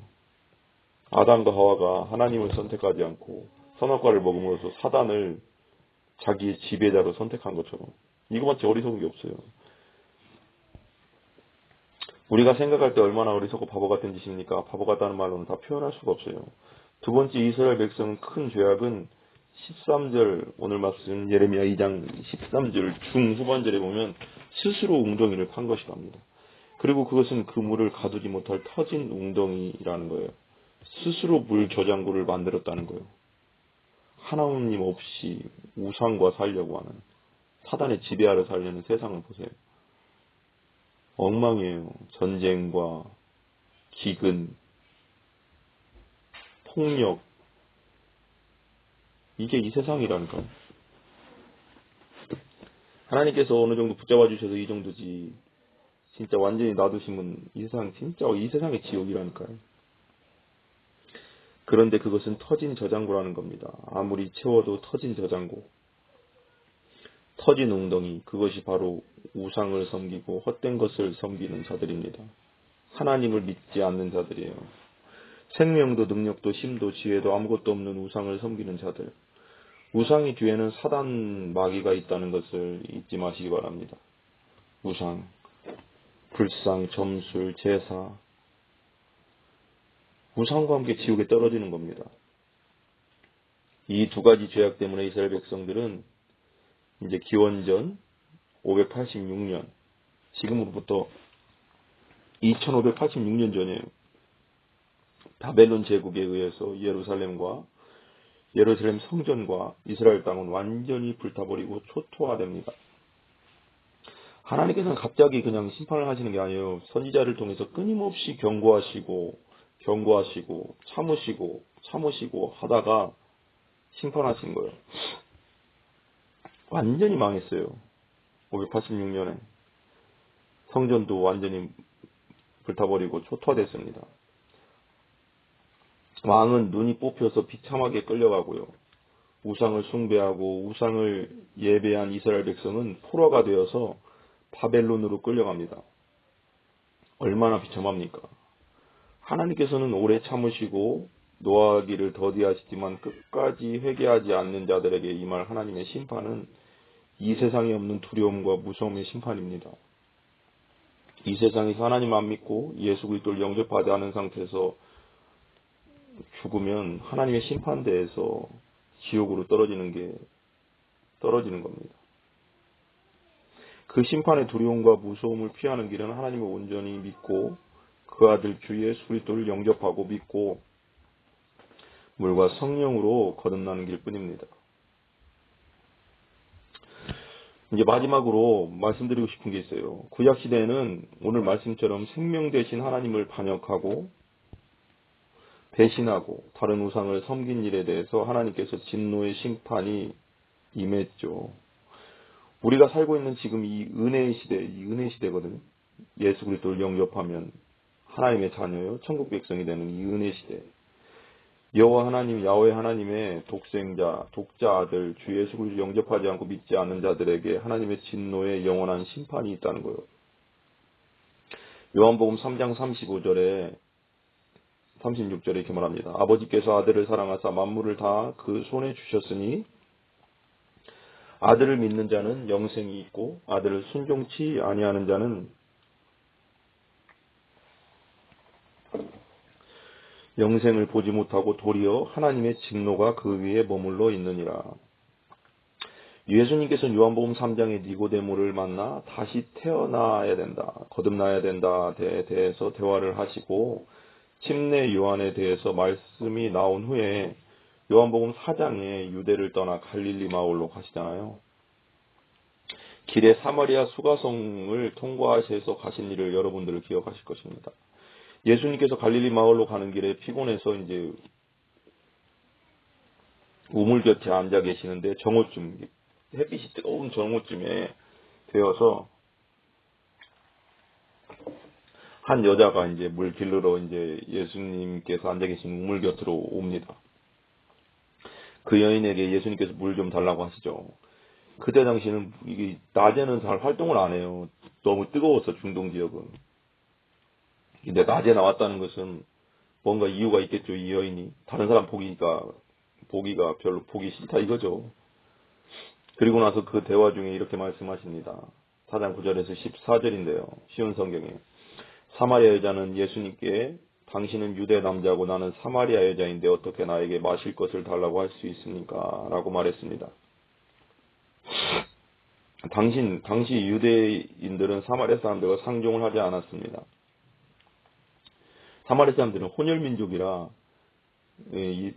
아담과 하와가 하나님을 선택하지 않고 선악과를 먹음으로써 사단을 자기의 지배자로 선택한 것처럼 이거마치 어리석은 게 없어요. 우리가 생각할 때 얼마나 어리석고 바보 같은 짓입니까? 바보 같다는 말로는 다 표현할 수가 없어요. 두 번째 이스라엘 백성은 큰 죄악은 13절 오늘 말씀 예레미야 2장 13절 중후반절에 보면 스스로 웅덩이를 판 것이랍니다. 그리고 그것은 그 물을 가두지 못할 터진 웅덩이라는 거예요. 스스로 물 저장고를 만들었다는 거예요. 하나님 없이 우상과 살려고 하는 사단의 지배 아래 살려는 세상을 보세요. 엉망이에요. 전쟁과 기근, 폭력 이게 이 세상이라니까요. 하나님께서 어느 정도 붙잡아 주셔서 이 정도지 진짜 완전히 놔두시면 이 세상 진짜 이 세상의 지옥이라니까요. 그런데 그것은 터진 저장고라는 겁니다. 아무리 채워도 터진 저장고, 터진 웅덩이, 그것이 바로 우상을 섬기고 헛된 것을 섬기는 자들입니다. 하나님을 믿지 않는 자들이에요. 생명도 능력도 힘도 지혜도 아무것도 없는 우상을 섬기는 자들. 우상이 뒤에는 사단 마귀가 있다는 것을 잊지 마시기 바랍니다. 우상, 불상, 점술, 제사. 우상과 함께 지옥에 떨어지는 겁니다. 이 두 가지 죄악 때문에 이스라엘 백성들은 이제 기원전 586년, 지금으로부터 2586년 전에 바벨론 제국에 의해서 예루살렘 성전과 이스라엘 땅은 완전히 불타버리고 초토화됩니다. 하나님께서는 갑자기 그냥 심판을 하시는 게 아니에요. 선지자를 통해서 끊임없이 경고하시고 참으시고 하다가 심판하신 거예요. 완전히 망했어요. 586년에 성전도 완전히 불타버리고 초토화됐습니다. 왕은 눈이 뽑혀서 비참하게 끌려가고요. 우상을 숭배하고 우상을 예배한 이스라엘 백성은 포로가 되어서 바벨론으로 끌려갑니다. 얼마나 비참합니까? 하나님께서는 오래 참으시고 노하기를 더디하시지만 끝까지 회개하지 않는 자들에게 임할 하나님의 심판은 이 세상에 없는 두려움과 무서움의 심판입니다. 이 세상에서 하나님 안 믿고 예수 그리스도를 영접하지 않은 상태에서 죽으면 하나님의 심판대에서 지옥으로 떨어지는 겁니다. 그 심판의 두려움과 무서움을 피하는 길은 하나님을 온전히 믿고 그 아들 주 예수 그리스도를 영접하고 믿고 물과 성령으로 거듭나는 길뿐입니다. 이제 마지막으로 말씀드리고 싶은 게 있어요. 구약 시대에는 오늘 말씀처럼 생명 대신 하나님을 반역하고 배신하고 다른 우상을 섬긴 일에 대해서 하나님께서 진노의 심판이 임했죠. 우리가 살고 있는 지금 이 은혜의 시대거든요. 예수 그리스도를 영접하면 하나님의 자녀요, 천국 백성이 되는 이 은혜 시대. 야훼 하나님의 독자 아들 주 예수 그리스도를 영접하지 않고 믿지 않는 자들에게 하나님의 진노의 영원한 심판이 있다는 거예요. 요한복음 3장 36절에 이렇게 말합니다. 아버지께서 아들을 사랑하사 만물을 다 그 손에 주셨으니 아들을 믿는 자는 영생이 있고 아들을 순종치 아니하는 자는 영생을 보지 못하고 도리어 하나님의 진노가 그 위에 머물러 있느니라. 예수님께서는 요한복음 3장에 니고데모를 만나 다시 태어나야 된다, 거듭나야 된다에 대해서 대화를 하시고 침례 요한에 대해서 말씀이 나온 후에 요한복음 4장에 유대를 떠나 갈릴리 마을로 가시잖아요. 길에 사마리아 수가성을 통과하셔서 가신 일을 여러분들 기억하실 것입니다. 예수님께서 갈릴리 마을로 가는 길에 피곤해서 이제 우물 곁에 앉아 계시는데 정오쯤, 햇빛이 뜨거운 정오쯤에 되어서 한 여자가 이제 물 길르러 이제 예수님께서 앉아 계신 우물 곁으로 옵니다. 그 여인에게 예수님께서 물 좀 달라고 하시죠. 그때 당시는 이게 낮에는 잘 활동을 안 해요. 너무 뜨거워서 중동 지역은. 근데 낮에 나왔다는 것은 뭔가 이유가 있겠죠. 이 여인이 다른 사람 보기가 별로 보기 싫다 이거죠. 그리고 나서 그 대화 중에 이렇게 말씀하십니다. 4장 9절에서 14절인데요. 쉬운 성경에 사마리아 여자는 예수님께 당신은 유대 남자고 나는 사마리아 여자인데 어떻게 나에게 마실 것을 달라고 할 수 있습니까? 라고 말했습니다. 당시 유대인들은 사마리아 사람들과 상종을 하지 않았습니다. 사마리아 사람들은 혼혈민족이라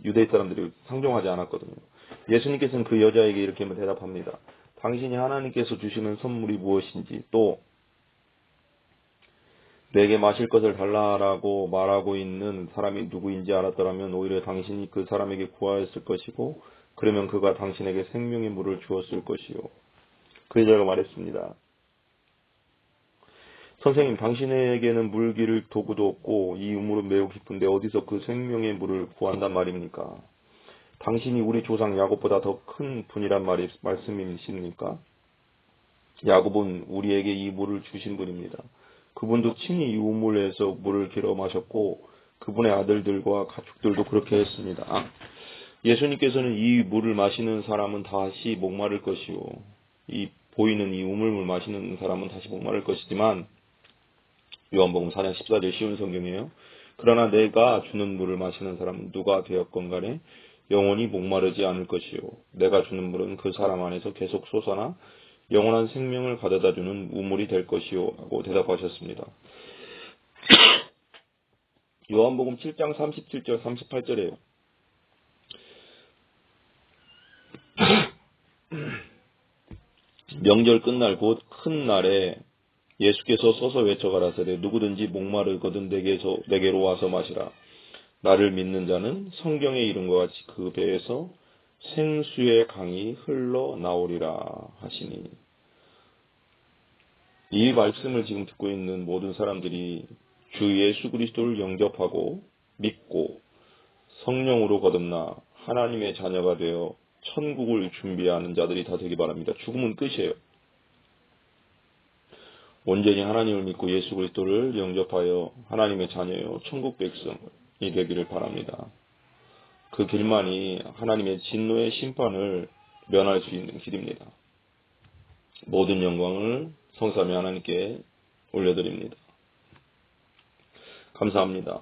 유대 사람들이 상종하지 않았거든요. 예수님께서는 그 여자에게 이렇게 대답합니다. 당신이 하나님께서 주시는 선물이 무엇인지 또 내게 마실 것을 달라라고 말하고 있는 사람이 누구인지 알았더라면 오히려 당신이 그 사람에게 구하였을 것이고 그러면 그가 당신에게 생명의 물을 주었을 것이요. 그 여자가 말했습니다. 선생님, 당신에게는 물기를 도구도 없고 이 우물은 매우 깊은데 어디서 그 생명의 물을 구한단 말입니까? 당신이 우리 조상 야곱보다 더 큰 분이란 말씀이십니까? 야곱은 우리에게 이 물을 주신 분입니다. 그분도 친히 이 우물에서 물을 길어 마셨고 그분의 아들들과 가축들도 그렇게 했습니다. 예수님께서는 이 물을 마시는 사람은 다시 목마를 것이요. 이 보이는 이 우물물 마시는 사람은 다시 목마를 것이지만 요한복음 4장 14절 쉬운 성경이에요. 그러나 내가 주는 물을 마시는 사람은 누가 되었건간에 영원히 목마르지 않을 것이요. 내가 주는 물은 그 사람 안에서 계속 솟아나 영원한 생명을 가져다 주는 우물이 될 것이요. 하고 대답하셨습니다. 요한복음 7장 37절 38절이에요. 명절 끝날 곧 큰 날에 예수께서 서서 외쳐가라사대 누구든지 목마르거든 내게로 와서 마시라. 나를 믿는 자는 성경에 이른 것 같이 그 배에서 생수의 강이 흘러나오리라 하시니. 이 말씀을 지금 듣고 있는 모든 사람들이 주 예수 그리스도를 영접하고 믿고 성령으로 거듭나 하나님의 자녀가 되어 천국을 준비하는 자들이 다 되기 바랍니다. 죽음은 끝이에요. 온전히 하나님을 믿고 예수 그리스도를 영접하여 하나님의 자녀요 천국 백성이 되기를 바랍니다. 그 길만이 하나님의 진노의 심판을 면할 수 있는 길입니다. 모든 영광을 성삼위 하나님께 올려드립니다. 감사합니다.